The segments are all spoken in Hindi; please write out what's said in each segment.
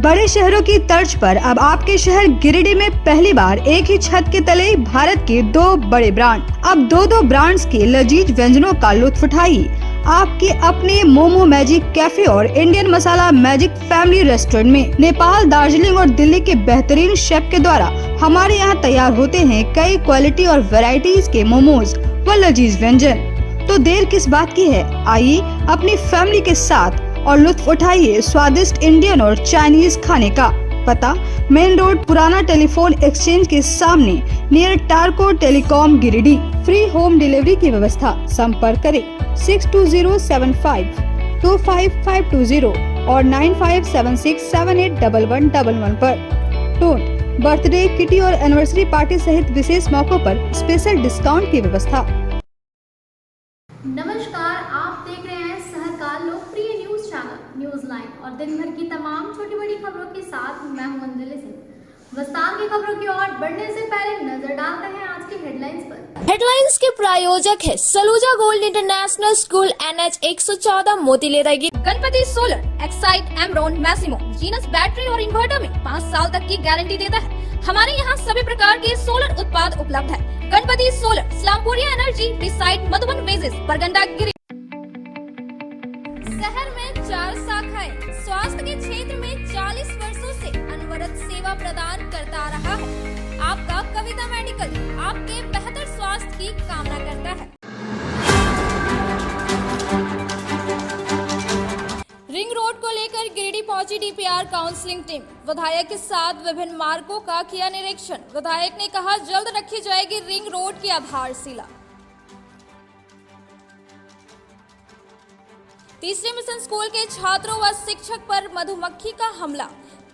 बड़े शहरों की तर्ज पर अब आपके शहर गिरिडीह में पहली बार एक ही छत के तले भारत के दो बड़े ब्रांड। अब दो ब्रांड्स के लजीज व्यंजनों का लुत्फ उठाइए आपके अपने मोमो मैजिक कैफे और इंडियन मसाला मैजिक फैमिली रेस्टोरेंट में। नेपाल, दार्जिलिंग और दिल्ली के बेहतरीन शेफ के द्वारा हमारे यहाँ तैयार होते हैं कई क्वालिटी और वैरायटीज के मोमोज व लजीज व्यंजन। तो देर किस बात की है, आइए अपनी फैमिली के साथ और लुत्फ उठाइए स्वादिष्ट इंडियन और चाइनीज खाने का। पता मेन रोड, पुराना टेलीफोन एक्सचेंज के सामने, near Tarco telecom, Giridih. Free home delivery की व्यवस्था। संपर्क करें 6207525520 और 9576781111 पर। टोट बर्थडे, किटी और एनिवर्सरी पार्टी सहित विशेष मौकों पर स्पेशल डिस्काउंट की व्यवस्था। नमस्कार, आप देख रहे हैं शहर का लोकप्रिय न्यूज चैनल न्यूज लाइन और दिन भर की तमाम छोटी बड़ी खबरों के साथ मैं हूं अंजलि सिंह। विस्तार की खबरों की ओर बढ़ने से पहले नजर डालते हैं आज की हेडलाइंस पर। हेडलाइंस के प्रायोजक है Saluja gold international school, NH 114, Motileragi. Ganpati solar, Exide, Amaron, Maximo, Genus battery और इन्वर्टर में 5 साल तक की गारंटी देता है। हमारे यहाँ सभी प्रकार के सोलर उत्पाद उपलब्ध है। गणपति सोलर, इस्लामपुरिया एनर्जी, रिसाइट, मधुबन बेसिस, परगंडा, गिरी। शहर में 4 शाखाएं स्वास्थ्य के क्षेत्र में 40 वर्षों से अनवरत सेवा प्रदान करता रहा है। आपका कविता मेडिकल आपके बेहतर स्वास्थ्य की कामना करता है। रिंग रोड को लेकर गिरिडीह पहुंची DPR काउंसलिंग टीम। विधायक के साथ विभिन्न मार्गों का किया निरीक्षण। विधायक ने कहा जल्द रखी जाएगी रिंग रोड की आधारशिला। तीसरे मिशन स्कूल के छात्रों व शिक्षक पर मधुमक्खी का हमला,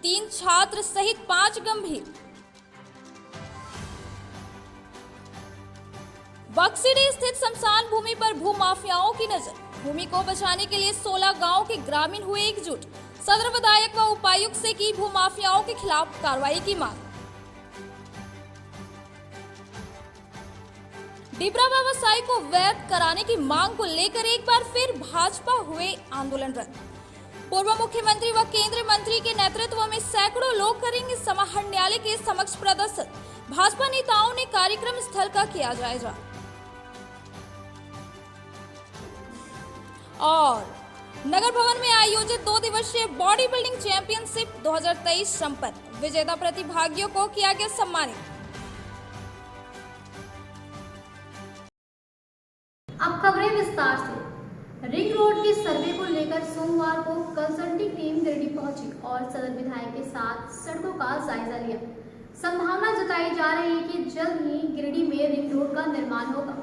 3 छात्र सहित 5 गंभीर। बक्सीडीह स्थित शमशान भूमि पर भूमाफियाओं की नजर। भूमि को बचाने के लिए 16 गांव के ग्रामीण हुए एकजुट। सदर विधायक व उपायुक्त से की भूमाफियाओं के खिलाफ कार्रवाई की मांग। डिबरा व्यवसाय को वैध कराने की मांग को लेकर एक बार फिर भाजपा हुए आंदोलनरत। पूर्व मुख्यमंत्री व केंद्रीय मंत्री के नेतृत्व में सैकड़ों लोग करेंगे समाहरणालय के समक्ष प्रदर्शन। भाजपा नेताओं ने कार्यक्रम स्थल का किया जायजा। और नगर भवन में आयोजित 2 दिवसीय बॉडी बिल्डिंग चैंपियनशिप 2023 संपन्न। विजेता प्रतिभागियों को किया गया सम्मानित। अब खबरें विस्तार से। रिंग रोड के सर्वे को लेकर सोमवार को कंसल्टिंग टीम गिरिडीह पहुंची और सदर विधायक के साथ सड़कों का जायजा लिया। संभावना जताई जा रही है कि जल्द ही गिरिडीह में रिंग रोड का निर्माण होगा।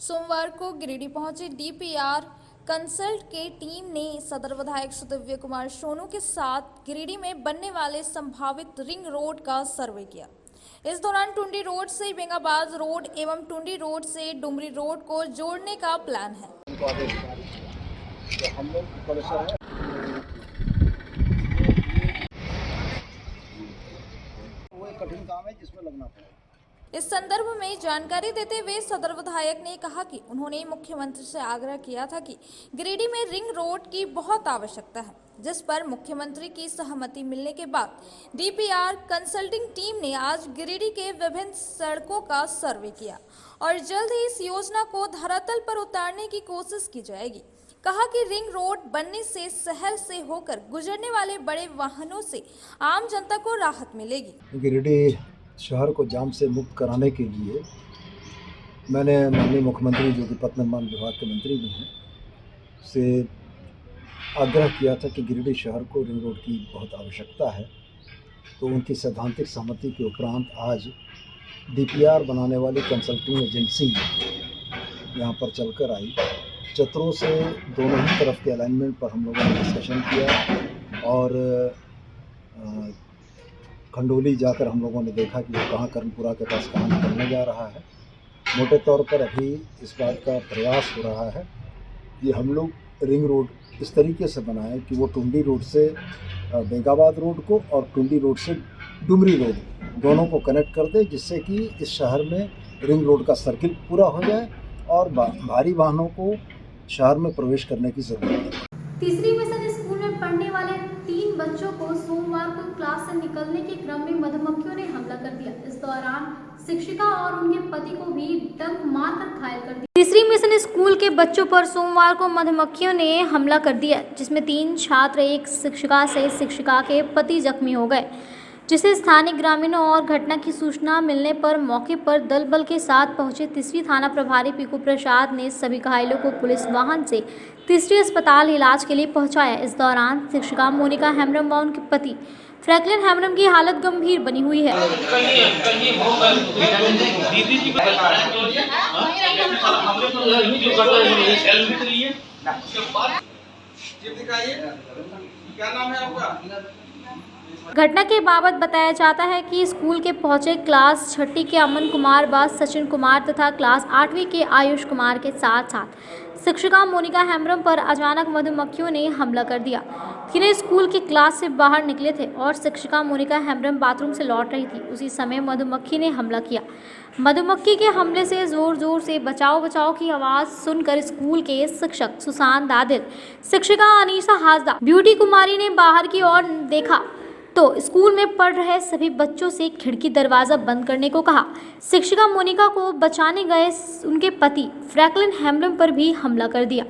सोमवार को गिरिडीह पहुंचे DPR कंसल्ट के टीम ने सदर विधायक सुदिव्य कुमार सोनू के साथ गिरिडीह में बनने वाले संभावित रिंग रोड का सर्वे किया। इस दौरान टुंडी रोड से बेंगाबाद रोड एवं टुंडी रोड से डुमरी रोड को जोड़ने का प्लान है। वो एक कठिन काम है जिसमें लगना पड़ेगा। इस संदर्भ में जानकारी देते हुए सदर विधायक ने कहा कि उन्होंने मुख्यमंत्री से आग्रह किया था कि गिरिडीह में रिंग रोड की बहुत आवश्यकता है, जिस पर मुख्यमंत्री की सहमति मिलने के बाद DPR कंसल्टिंग टीम ने आज गिरिडीह के विभिन्न सड़कों का सर्वे किया और जल्द ही इस योजना को धरातल पर उतारने की कोशिश की जाएगी। कहा कि रिंग रोड बनने से शहर से होकर गुजरने वाले बड़े वाहनों से आम जनता को राहत मिलेगी। गिरिडीह शहर को जाम से मुक्त कराने के लिए मैंने माननीय मुख्यमंत्री, जो कि पथ निर्माण विभाग के मंत्री भी हैं, से आग्रह किया था कि गिरिडीह शहर को रिंग रोड की बहुत आवश्यकता है। तो उनकी सैद्धांतिक सहमति के उपरांत आज DPR बनाने वाली कंसल्टिंग एजेंसी यहाँ पर चलकर आई। चतरों से दोनों ही तरफ के अलाइनमेंट पर हम लोगों ने डिस्कशन किया और खंडोली जाकर हम लोगों ने देखा कि वो कहाँ कर्णपुरा के पास कहाँ निकलने जा रहा है। मोटे तौर पर अभी इस बात का प्रयास हो रहा है कि हम लोग रिंग रोड इस तरीके से बनाएं कि वो टुंडी रोड से बेंगाबाद रोड को और टुंडी रोड से डुमरी रोड दोनों को कनेक्ट कर दे, जिससे कि इस शहर में रिंग रोड का सर्किल पूरा हो जाए और भारी वाहनों को शहर में प्रवेश करने की जरूरत है। तीसरी मिशन स्कूल में पढ़ने वाले 3 3 बच्चों को सोमवार को क्लास से निकलने के क्रम में मधुमक्खियों ने हमला कर दिया। इस दौरान शिक्षिका और उनके पति को भी डंक मारकर घायल कर दिया। तीसरी मिशन स्कूल के बच्चों पर सोमवार को मधुमक्खियों ने हमला कर दिया, जिसमें 3 छात्र, एक शिक्षिका से शिक्षिका के पति जख्मी हो गए, जिसे स्थानीय ग्रामीणों और घटना की सूचना मिलने पर मौके पर दल बल के साथ पहुंचे तीसरी थाना प्रभारी पीकू प्रसाद ने सभी घायलों को पुलिस वाहन से तीसरी अस्पताल इलाज के लिए पहुंचाया। इस दौरान शिक्षिका मोनिका हेम्ब्रम व उनके पति फ्रैंकलिन हेम्ब्रम की हालत गंभीर बनी हुई है। क्या नाम है आपका? घटना के बाबत बताया जाता है कि स्कूल के पहुंचे क्लास 6ठी के अमन कुमार व सचिन कुमार तथा क्लास 8वीं के आयुष कुमार के साथ साथ शिक्षिका मोनिका हेम्ब्रम पर अचानक मधुमक्खियों ने हमला कर दिया। तीनों स्कूल की क्लास से बाहर निकले थे और शिक्षिका मोनिका हेम्ब्रम बाथरूम से लौट रही थी। उसी समय मधुमक्खी ने हमला किया। मधुमक्खी के हमले से जोर जोर से बचाओ बचाओ की आवाज़ सुनकर स्कूल के शिक्षक सुशांत दादिल, शिक्षिका अनीसा हाजदा, ब्यूटी कुमारी ने बाहर की ओर देखा तो स्कूल में पढ़ रहे सभी बच्चों से खिड़की दरवाज़ा बंद करने को कहा। शिक्षिका मोनिका को बचाने गए उनके पति फ्रैंकलिन हेम्ब्रम पर भी हमला कर दिया।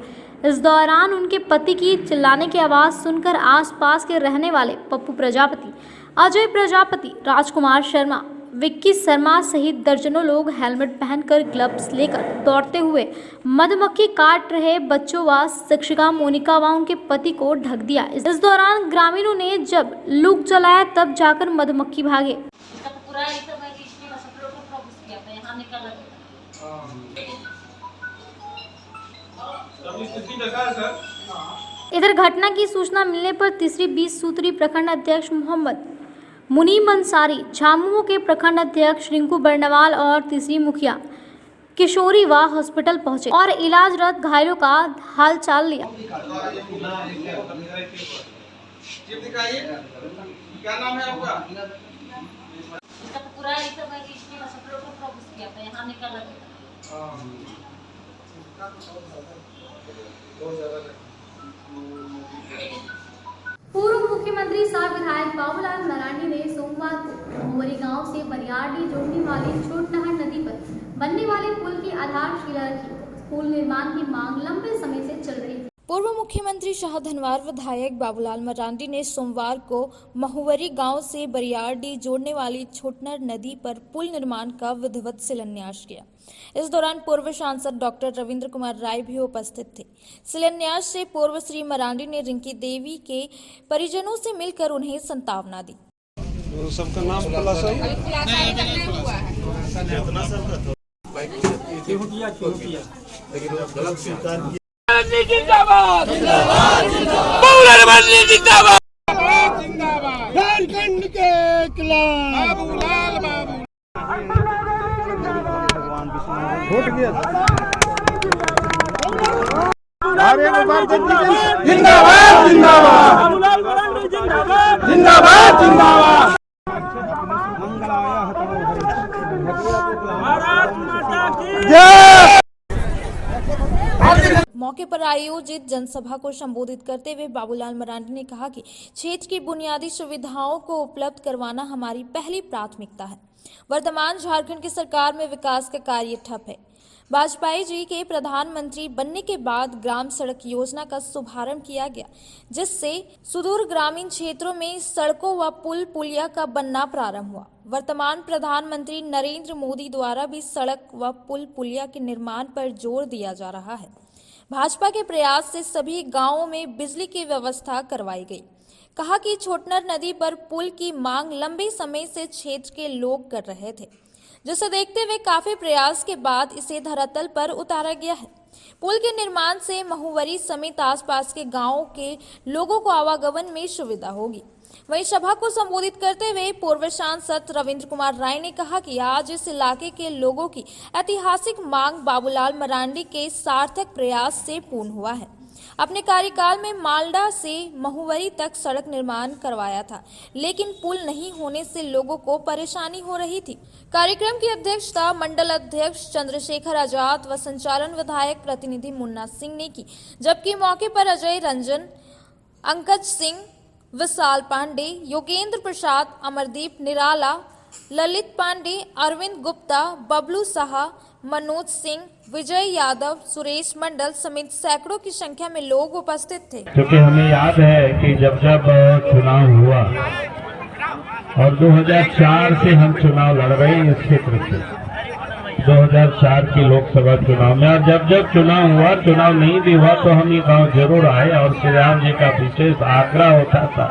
इस दौरान उनके पति की चिल्लाने की आवाज़ सुनकर आसपास के रहने वाले पप्पू प्रजापति, अजय प्रजापति, राजकुमार शर्मा, विक्की शर्मा सहित दर्जनों लोग हेलमेट पहनकर ग्लव्स लेकर दौड़ते हुए मधुमक्खी काट रहे बच्चों व शिक्षिका मोनिका व उनके पति को ढक दिया। इस दौरान ग्रामीणों ने जब लूक जलाया तब जाकर मधुमक्खी भागे। इधर घटना की सूचना मिलने पर तीसरी 20 सूत्री प्रखंड अध्यक्ष मोहम्मद मुनीम अंसारी, झामुमो के प्रखंड अध्यक्ष रिंकू बर्नवाल और तीसरी मुखिया किशोरी व हॉस्पिटल पहुंचे और इलाजरत घायलों का हालचाल लिया। क्या नाम है आपका? पूर्व मुख्यमंत्री सह विधायक बाबूलाल मरांडी ने सोमवार को मोहरी गांव से बरियारडी जोड़ने वाली छोटनहर नदी पर बनने वाले पुल की आधारशिला रखी। पुल निर्माण की मांग लंबे समय से चल रही थी। पूर्व मुख्यमंत्री शाह धनवार विधायक बाबूलाल मरांडी ने सोमवार को महुवरी गांव से बरियारडी जोड़ने वाली छोटनहर नदी पर पुल निर्माण का विधिवत शिलान्यास किया। इस दौरान पूर्व सांसद डॉक्टर रविंद्र कुमार राय भी उपस्थित थे। शिलान्यास से पूर्व श्री मरांडी ने रिंकी देवी के परिजनों से मिलकर उन्हें सांत्वना दी। सबका नाम जिंदाबाद जिंदाबाद झारखंड के खिलाफ बाबूलाल बाबू जिंदाबाद जिंदाबाद बाबूलाल मरांडी जिंदाबाद जिंदाबाद जिंदाबाद भारत माता की जय। मौके पर आयोजित जनसभा को संबोधित करते हुए बाबूलाल मरांडी ने कहा कि क्षेत्र की बुनियादी सुविधाओं को उपलब्ध करवाना हमारी पहली प्राथमिकता है। वर्तमान झारखंड की सरकार में विकास का कार्य ठप है। वाजपेयी जी के प्रधानमंत्री बनने के बाद ग्राम सड़क योजना का शुभारंभ किया गया, जिससे सुदूर ग्रामीण क्षेत्रों में सड़कों व पुल पुलिया का बनना प्रारंभ हुआ। वर्तमान प्रधानमंत्री नरेंद्र मोदी द्वारा भी सड़क व पुल पुलिया के निर्माण पर जोर दिया जा रहा है। भाजपा के प्रयास से सभी गांवों में बिजली की व्यवस्था करवाई गई। कहा कि छोटनहर नदी पर पुल की मांग लंबे समय से क्षेत्र के लोग कर रहे थे, जिसे देखते हुए काफी प्रयास के बाद इसे धरातल पर उतारा गया है। पुल के निर्माण से महुवरी समेत आसपास के गांवों के लोगों को आवागमन में सुविधा होगी। वहीं सभा को संबोधित करते हुए पूर्व सांसद रविंद्र कुमार राय ने कहा कि आज इस इलाके के लोगों की ऐतिहासिक मांग बाबूलाल मरांडी के सार्थक प्रयास से पूर्ण हुआ है। अपने कार्यकाल में मालडा से महुवरी तक सड़क निर्माण करवाया था, लेकिन पुल नहीं होने से लोगों को परेशानी हो रही थी। कार्यक्रम की अध्यक्षता मंडल अध्यक्ष चंद्रशेखर आजाद व संचालन विधायक प्रतिनिधि मुन्ना सिंह ने की, जबकि मौके पर अजय रंजन, अंकज सिंह, विशाल पांडे, योगेंद्र प्रसाद, अमरदीप निराला, ललित पांडे, अरविंद गुप्ता, बबलू साहा, मनोज सिंह, विजय यादव, सुरेश मंडल समेत सैकड़ों की संख्या में लोग उपस्थित थे। क्योंकि हमें याद है कि जब चुनाव हुआ और 2004 से हम चुनाव लड़ रहे हैं इस क्षेत्र से, 2004 की लोकसभा चुनाव में, और जब चुनाव हुआ, चुनाव नहीं भी हुआ तो हम ये गांव जरूर आए और श्री राम जी का विशेष आग्रह होता था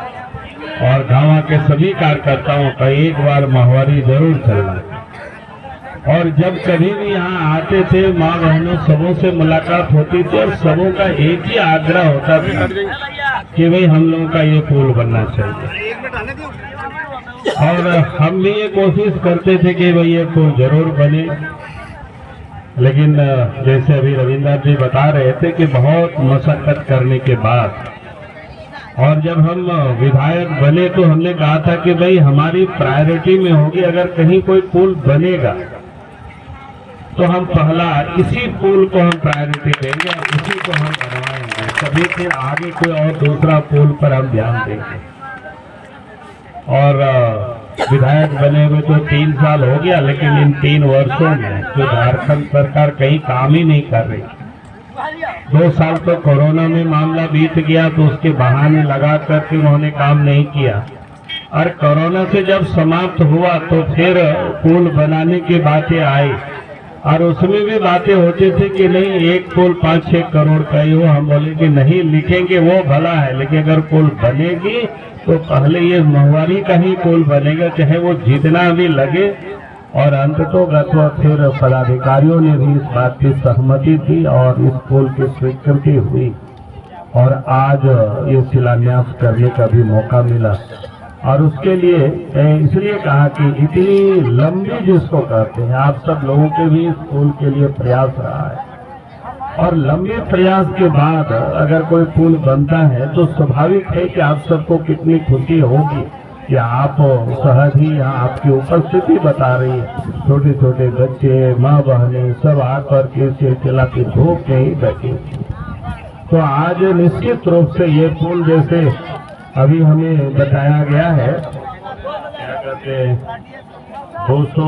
और गांव के सभी कार्यकर्ताओं का एक बार माहवारी जरूर चलना। और जब कभी भी यहाँ आते थे, माँ बहनों सबों से मुलाकात होती थी और सबों का एक ही आग्रह होता था कि भाई हम लोगों का ये पुल बनना चाहिए। और हम भी ये कोशिश करते थे कि भाई ये पुल जरूर बने, लेकिन जैसे अभी रविंद्र जी बता रहे थे कि बहुत मशक्कत करने के बाद और जब हम विधायक बने तो हमने कहा था कि भाई हमारी प्रायोरिटी में होगी, अगर कहीं कोई पुल बनेगा तो हम पहला इसी पुल को हम प्रायोरिटी देंगे, इसी को हम बनवाएंगे, तभी फिर आगे कोई और दूसरा पुल पर हम ध्यान देंगे। और विधायक बने हुए तो 3 साल हो गया, लेकिन इन 3 वर्षों में जो झारखंड सरकार कहीं काम ही नहीं कर रही। 2 साल तो कोरोना में मामला बीत गया तो उसके बहाने लगा करके उन्होंने काम नहीं किया, और कोरोना से जब समाप्त हुआ तो फिर पुल बनाने की बातें आई, और उसमें भी बातें होती थी कि नहीं एक पुल 5-6 करोड़ का ही हो। हम बोले कि नहीं, लिखेंगे वो भला है, लेकिन अगर पुल बनेगी तो पहले ये माहवारी का ही पुल बनेगा, चाहे वो जितना भी लगे। और अंततोगत्वा फिर पदाधिकारियों ने भी इस बात की सहमति दी और इस पुल की स्वीकृति हुई और आज ये शिलान्यास करने का भी मौका मिला। और उसके लिए इसलिए कहा कि इतनी लंबी जिसको कहते हैं, आप सब लोगों के भी इस पुल के लिए प्रयास रहा है, और लंबे प्रयास के बाद अगर कोई पुल बनता है तो स्वाभाविक है कि आप सबको कितनी खुशी होगी कि आप सहज ही यहाँ आपकी उपस्थिति बता रही है। छोटे छोटे बच्चे, माँ बहनें सब आकर के सिलसिला की धूप में ही बैठे। तो आज निश्चित रूप से ये पुल जैसे अभी हमें बताया गया है, क्या कहते हैं 200,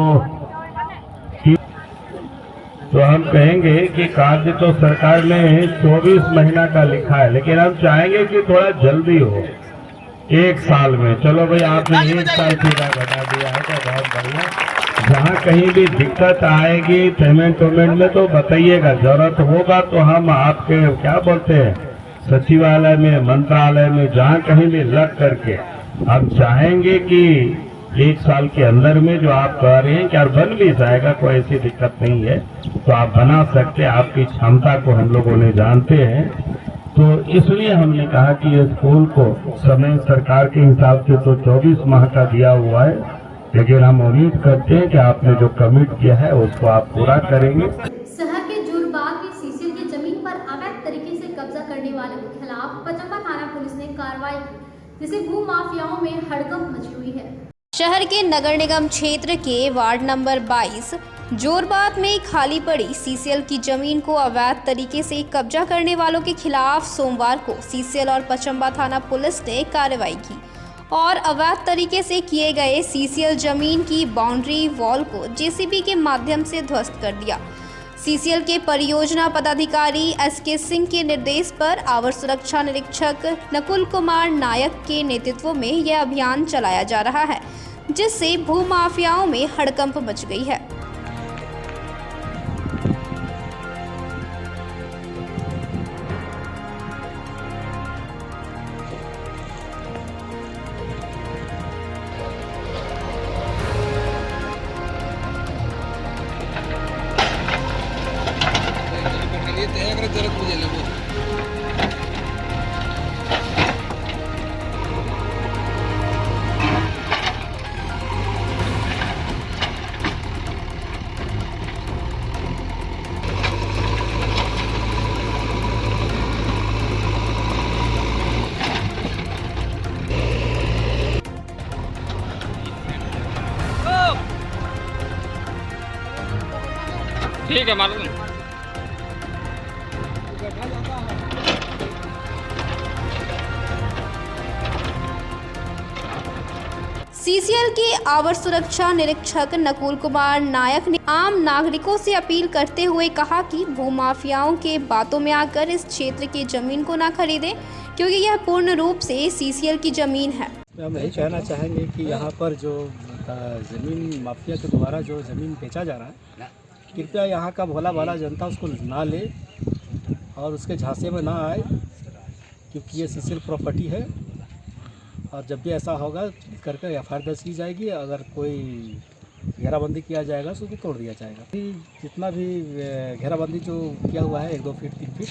तो हम कहेंगे कि कार्य तो सरकार ने 24 महीना का लिखा है, लेकिन हम चाहेंगे कि थोड़ा जल्दी हो, 1 साल में। चलो भाई आपने 1 साल सीधा बता दिया है तो बहुत बढ़िया। जहाँ कहीं भी दिक्कत आएगी पेमेंट में तो बताइएगा, जरूरत होगा तो हम आपके क्या बोलते हैं सचिवालय में, मंत्रालय में, जहाँ कहीं भी लग करके हम चाहेंगे कि 1 साल के अंदर में जो आप कह रहे हैं कि बन भी जाएगा, कोई ऐसी दिक्कत नहीं है, तो आप बना सकते हैं। आपकी क्षमता को हम लोगों ने जानते हैं, तो इसलिए हमने कहा कि इस पुल को समय सरकार के हिसाब से तो 24 माह का दिया हुआ है, लेकिन हम उम्मीद करते हैं कि आपने जो कमिट किया है उसको आप पूरा करेंगे। शहर के जुरबाग में सीसीएल की जमीन पर अवैध तरीके से कब्जा करने वालों के खिलाफ पचम्बा थाना पुलिस ने कार्रवाई की, जिससे भू माफियाओं में हड़कंप मची हुई है। शहर के नगर निगम क्षेत्र के वार्ड नंबर 22 जोरबाग में खाली पड़ी सीसीएल की जमीन को अवैध तरीके से कब्जा करने वालों के खिलाफ सोमवार को सीसीएल और पचम्बा थाना पुलिस ने कार्रवाई की और अवैध तरीके से किए गए सीसीएल जमीन की बाउंड्री वॉल को जेसीबी के माध्यम से ध्वस्त कर दिया। सीसीएल के परियोजना पदाधिकारी एसके सिंह के निर्देश पर अवर सुरक्षा निरीक्षक नकुल कुमार नायक के नेतृत्व में यह अभियान चलाया जा रहा है, जिससे भू माफियाओं में हड़कंप मच गई है। ठीक है मालूम। सीसीएल के अवर सुरक्षा निरीक्षक नकुल कुमार नायक ने आम नागरिकों से अपील करते हुए कहा कि भूमाफियाओं के बातों में आकर इस क्षेत्र की जमीन को ना खरीदें, क्योंकि यह पूर्ण रूप से सीसीएल की जमीन है। हम यही कहना चाहेंगे कि यहाँ पर जो ज़मीन माफिया के द्वारा जो ज़मीन बेचा जा रहा है, कृपया यहाँ का भोला भाला जनता उसको ना ले और उसके झांसे में ना आए, क्योंकि ये सीसीएल प्रॉपर्टी है। और जब भी ऐसा होगा करके एफआईआर दर्ज की जाएगी। अगर कोई घेराबंदी किया जाएगा तो उसको तोड़ दिया जाएगा। जितना भी घेराबंदी जो किया हुआ है 1-2 फीट 3 फीट,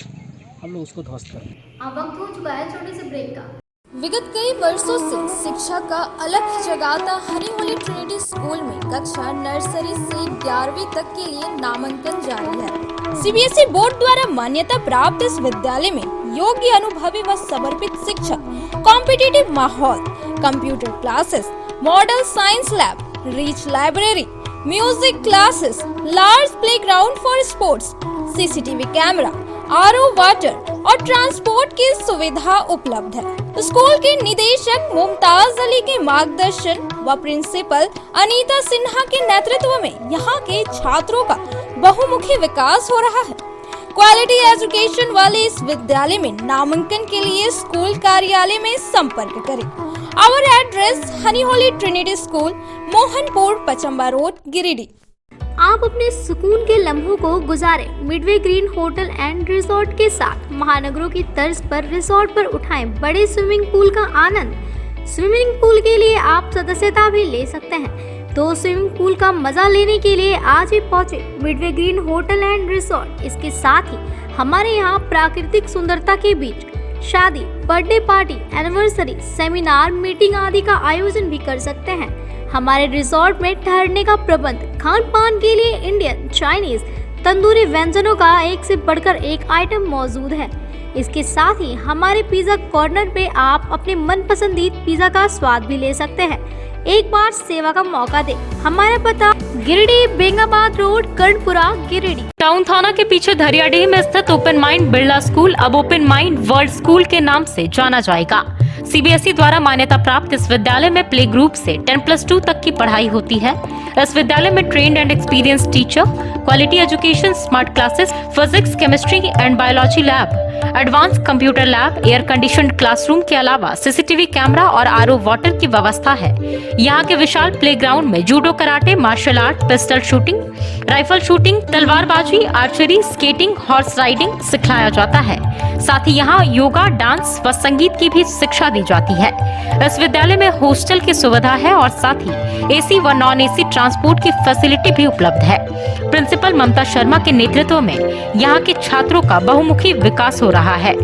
हम लोग उसको ध्वस्त करें। अब वक्त हो चुका है छोटे से ब्रेक का। विगत कई वर्षों से शिक्षा का अलग ही जगाता हनी होली ट्रिनिटी स्कूल में कक्षा नर्सरी से 11वीं तक के लिए नामांकन जारी है। सीबीएसई बोर्ड द्वारा मान्यता प्राप्त इस विद्यालय में योग्य, अनुभवी व समर्पित शिक्षक, कॉम्पिटिटिव माहौल, computer classes, model science lab, rich library, music classes, large playground for sports, CCTV camera, RO water और ट्रांसपोर्ट की सुविधा उपलब्ध है। स्कूल के निदेशक मुमताज अली के मार्गदर्शन व प्रिंसिपल अनीता सिन्हा के नेतृत्व में यहाँ के छात्रों का बहुमुखी विकास हो रहा है। क्वालिटी एजुकेशन वाले इस विद्यालय में नामांकन के लिए स्कूल कार्यालय में संपर्क करें। आवर एड्रेस हनी holy trinity school, Mohanpur, Pachamba road, Giridih. आप अपने सुकून के लम्हों को गुजारें midway green hotel and resort के साथ। महानगरों की तर्ज पर रिसोर्ट पर उठाएं बड़े स्विमिंग पूल का आनंद। स्विमिंग पूल के लिए आप सदस्यता भी ले सकते हैं, तो स्विमिंग पूल का मजा लेने के लिए आज ही पहुंचे Midway green hotel and resort. इसके साथ ही हमारे यहाँ प्राकृतिक सुंदरता के बीच शादी, birthday party, anniversary, seminar, meeting आदि का आयोजन भी कर सकते हैं। हमारे रिसोर्ट में ठहरने का प्रबंध, खान पान के लिए इंडियन, चाइनीज, तंदूरी व्यंजनों का एक से बढ़कर एक आइटम मौजूद है। इसके साथ ही हमारे पिज्जा कॉर्नर पे आप अपने मनपसंदीदा पिज्जा का स्वाद भी ले सकते हैं। एक बार सेवा का मौका दें। हमारा पता गिरिडीह बेंगाबाद रोड, कर्णपुरा, गिरिडीह। टाउन थाना के पीछे धरियाडीह में स्थित ओपन माइंड बिरला स्कूल अब ओपन माइंड वर्ल्ड स्कूल के नाम से जाना जाएगा। सीबीएसई द्वारा मान्यता प्राप्त इस विद्यालय में प्ले ग्रुप से 10+2 तक की पढ़ाई होती है। इस विद्यालय में trained and experience teacher, quality education, smart classes, physics, chemistry and biology lab, advance computer lab, air conditioned classroom के अलावा सीसीटीवी कैमरा और आरओ वाटर की व्यवस्था है। यहाँ के विशाल प्लेग्राउंड में judo, karate, martial art, pistol shooting, rifle shooting, तलवारबाजी, आर्चरी, स्केटिंग, हॉर्स राइडिंग सिखाया जाता है। साथ ही यहाँ योगा, डांस व संगीत की भी शिक्षा दी जाती है। इस विद्यालय में हॉस्टल की सुविधा है और साथ ही एसी व नॉन एसी ट्रांसपोर्ट की फैसिलिटी भी उपलब्ध है। प्रिंसिपल ममता शर्मा के नेतृत्व में यहाँ के छात्रों का बहुमुखी विकास हो रहा है।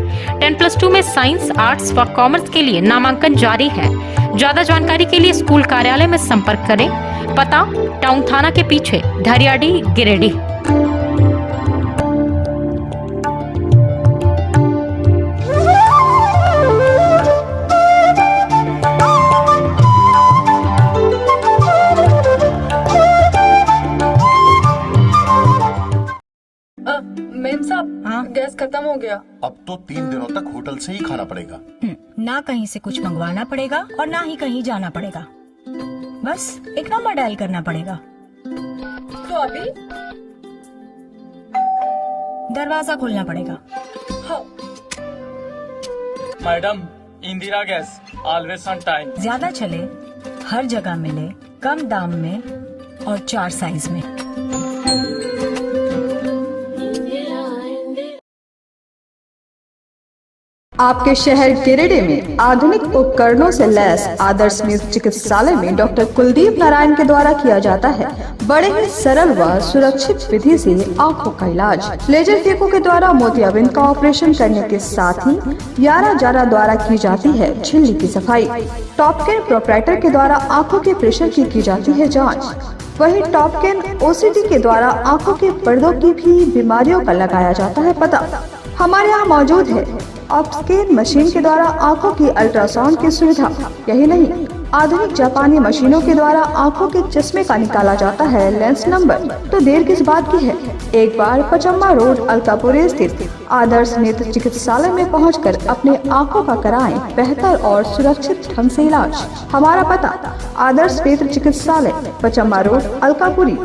10+2 में साइंस, आर्ट्स व कॉमर्स के लिए नामांकन जारी है। ज्यादा जानकारी के लिए स्कूल कार्यालय में संपर्क करें। पता टाउन थाना के पीछे, धरियाडीह, गिरिडीह। मेम साहब, हाँ, गैस खत्म हो गया। अब तो 3 दिनों तक होटल से ही खाना पड़ेगा। ना कहीं से कुछ मंगवाना पड़ेगा और ना ही कहीं जाना पड़ेगा। बस एक नंबर डायल करना पड़ेगा। तो अभी दरवाजा खोलना पड़ेगा। हाँ। Madam, Indira gas always on time. ज्यादा चले, हर जगह मिले, कम दाम में और 4 साइज में। आपके शहर गिरिडीह में आधुनिक उपकरणों से लैस आदर्श स्मिथ चिकित्सालय में डॉक्टर कुलदीप नारायण के द्वारा किया जाता है बड़े ही सरल व सुरक्षित विधि से आंखों का इलाज। लेजर फेको के द्वारा मोतियाबिंद का ऑपरेशन करने के साथ ही यारा जारा द्वारा की जाती है झिल्ली की सफाई। टॉपकेन प्रोपराइटर के द्वारा आंखों के प्रेशर की जाती है जाँच। वही टॉपकेन ओसीडी के द्वारा आंखों के पर्दों की भी बीमारियों का लगाया जाता है पता। हमारे यहाँ मौजूद है अपस्केल मशीन के द्वारा आंखों की अल्ट्रासाउंड की सुविधा। यही नहीं, आधुनिक जापानी मशीनों के द्वारा आंखों के चश्मे का निकाला जाता है लेंस नंबर। तो देर किस बात की है, एक बार पचम्मा रोड अलकापुरी स्थित आदर्श नेत्र चिकित्सालय में पहुंचकर अपने आंखों का कराएं बेहतर और सुरक्षित ढंग से इलाज। हमारा पता आदर्श नेत्र चिकित्सालय, Pachamba road Alkapuri,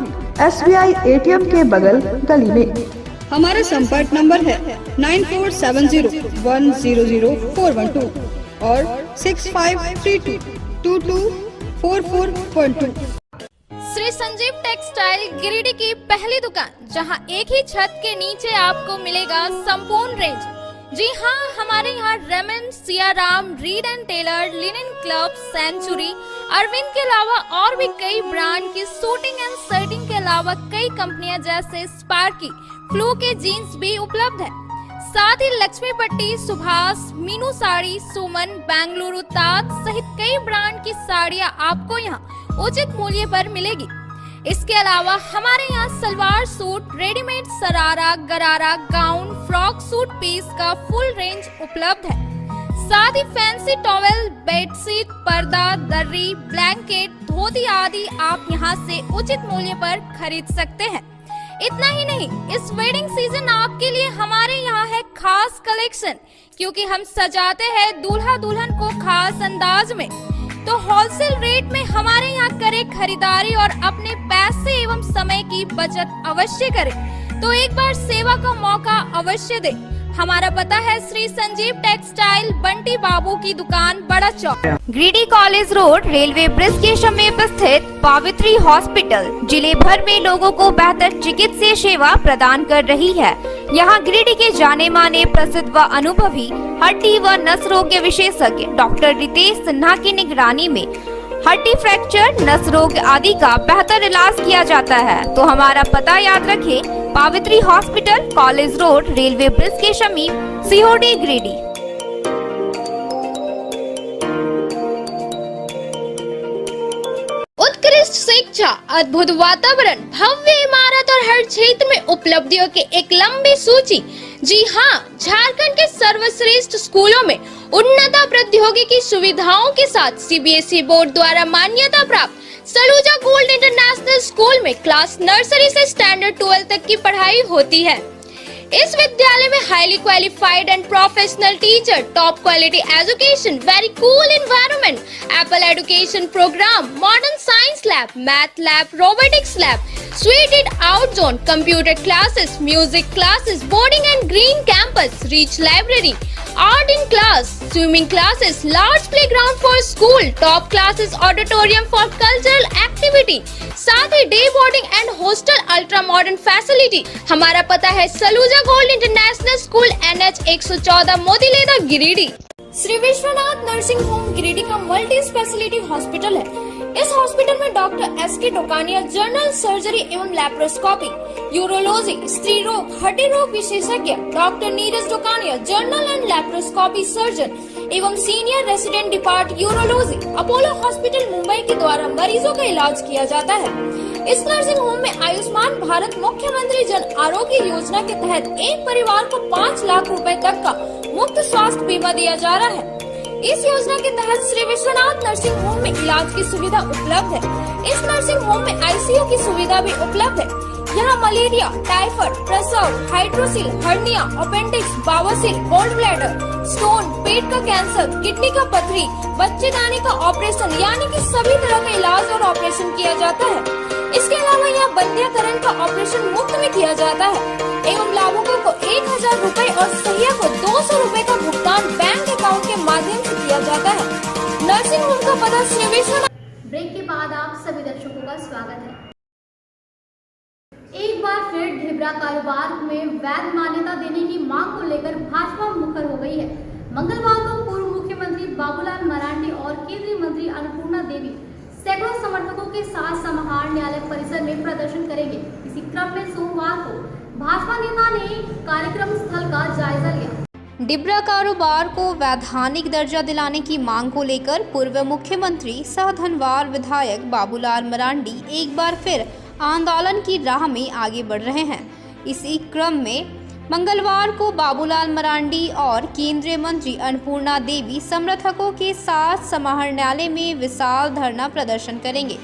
SBI ATM के बगल गली में। हमारा संपर्क नंबर है 9470100412 और 6532224412। श्री संजीव टेक्सटाइल गिरिडीह की पहली दुकान, जहां एक ही छत के नीचे आपको मिलेगा संपूर्ण रेंज। जी हाँ, हमारे यहाँ Raymond, Siyaram, Reid and Taylor, Linen Club, Century, Arvind के अलावा और भी कई ब्रांड की सूटिंग एंड शर्टिंग के अलावा कई कंपनियां जैसे स्पार्की, फ्लू के जीन्स भी उपलब्ध है। साथ ही लक्ष्मी पट्टी, सुभाष, मीनू साड़ी, सुमन, बेंगलुरु ताज सहित कई ब्रांड की साड़ियां आपको यहाँ उचित मूल्य पर मिलेगी। इसके अलावा हमारे यहाँ सलवार सूट, रेडीमेड सरारा, गरारा, गाउन, फ्रॉक सूट पीस का फुल रेंज उपलब्ध है। साथ ही फैंसी टॉवेल, बेडशीट, पर्दा, दर्री, ब्लैंकेट, धोती आदि आप यहाँ से उचित मूल्य पर खरीद सकते हैं। इतना ही नहीं, इस वेडिंग सीजन आपके लिए हमारे यहाँ है खास कलेक्शन, क्योंकि हम सजाते हैं दूल्हा दुल्हन को खास अंदाज में। तो होलसेल रेट में हमारे यहाँ करें खरीदारी और अपने पैसे एवं समय की बचत अवश्य करें। तो एक बार सेवा का मौका अवश्य दें। हमारा पता है श्री संजीव टेक्सटाइल, बंटी बाबू की दुकान, Bada Chowk, Giridih college road, railway bridge के समीप स्थित पावित्री हॉस्पिटल जिले भर में लोगों को बेहतर चिकित्सीय सेवा प्रदान कर रही है। यहाँ गिरिडीह के जाने माने, प्रसिद्ध व अनुभवी हड्डी व नस रोग के विशेषज्ञ डॉक्टर रितेश सिन्हा की निगरानी में हड्डी फ्रैक्चर, नस रोग आदि का बेहतर इलाज किया जाता है। तो हमारा पता याद रखें, Pavitri hospital, college road, railway bridge के समीप, सीओडी, गिरिडीह। उत्कृष्ट शिक्षा, अद्भुत वातावरण, भव्य इमारत और हर क्षेत्र में उपलब्धियों की एक लंबी सूची। जी हाँ, झारखंड के सर्वश्रेष्ठ स्कूलों में उन्नत प्रौद्योगिकी सुविधाओं के साथ CBSE बोर्ड द्वारा मान्यता प्राप्त सलूजा गोल्ड इंटरनेशनल स्कूल में क्लास नर्सरी से स्टैंडर्ड 12 तक की पढ़ाई होती है। इस विद्यालय में highly qualified and professional teacher, top quality education, very cool environment, Apple education programme, modern science lab, math lab, robotics lab, suited out zone, computer classes, music classes, boarding and green campus, rich library, art in class, swimming classes, large playground for school, top classes, auditorium for cultural activity, साथ ही day boarding and hostel, ultra modern facility. हमारा पता है Saluja gold international school, NH 114, Motileda, Giridih. Shri Vishwanath nursing home Giridih का मल्टी स्पेशलिटी हॉस्पिटल है। इस हॉस्पिटल में doctor SK Dokania general surgery एवं लैप्रोस्कोपी, यूरोलॉजी, स्त्री रोग, हड्डी रोग विशेषज्ञ, doctor Neeraj Dokania general and laparoscopy surgeon एवं senior resident depart urology, Apollo hospital Mumbai के द्वारा मरीजों का इलाज किया जाता है। इस नर्सिंग होम में आयुष्मान भारत मुख्यमंत्री जन आरोग्य योजना के तहत एक परिवार को 5 लाख रुपए तक का मुफ्त स्वास्थ्य बीमा दिया जा रहा है। इस योजना के तहत श्री विश्वनाथ नर्सिंग होम में इलाज की सुविधा उपलब्ध है। इस नर्सिंग होम में ICU की सुविधा भी उपलब्ध है। यहाँ मलेरिया, टाइफाइड, प्रसव, हाइड्रोसिल, हर्निया, अपेंडिक्स, बावसील, गोल्ड ब्लैडर, स्टोन, पेट का कैंसर, किडनी का पथरी, बच्चेदानी का ऑपरेशन यानी कि सभी तरह का इलाज और ऑपरेशन किया जाता है। इसके अलावा यहाँ बंध्याकरण का ऑपरेशन मुफ्त में किया जाता है एवं लाभुकों को 1000 रुपए और सहिया को 200 रुपए का भुगतान बैंक अकाउंट के माध्यम से किया जाता है। नर्सिंग होम का पता श्री विश्वनाथ। ब्रेक के बाद आप सभी दर्शकों का स्वागत है। एक बार फिर ढिबरा कारोबार में वैध मान्यता देने की मांग को लेकर भाजपा मुखर हो गई है। मंगलवार को पूर्व मुख्यमंत्री बाबूलाल मरांडी और केंद्रीय मंत्री अन्नपूर्णा देवी सैकड़ों समर्थकों के साथ समाहरण न्यायालय परिसर में प्रदर्शन करेंगे। इसी क्रम में सोमवार को भाजपा नेता ने कार्यक्रम स्थल का जायजा लिया। डिबरा कारोबार को वैधानिक दर्जा दिलाने की मांग को लेकर पूर्व मुख्यमंत्री सह धनवार विधायक बाबूलाल मरांडी एक बार फिर आंदोलन की राह में आगे बढ़ रहे हैं। इसी क्रम में मंगलवार को बाबूलाल मरांडी और केंद्रीय मंत्री अन्नपूर्णा देवी समर्थकों के साथ समाहरणालय में विशाल धरना प्रदर्शन करेंगे।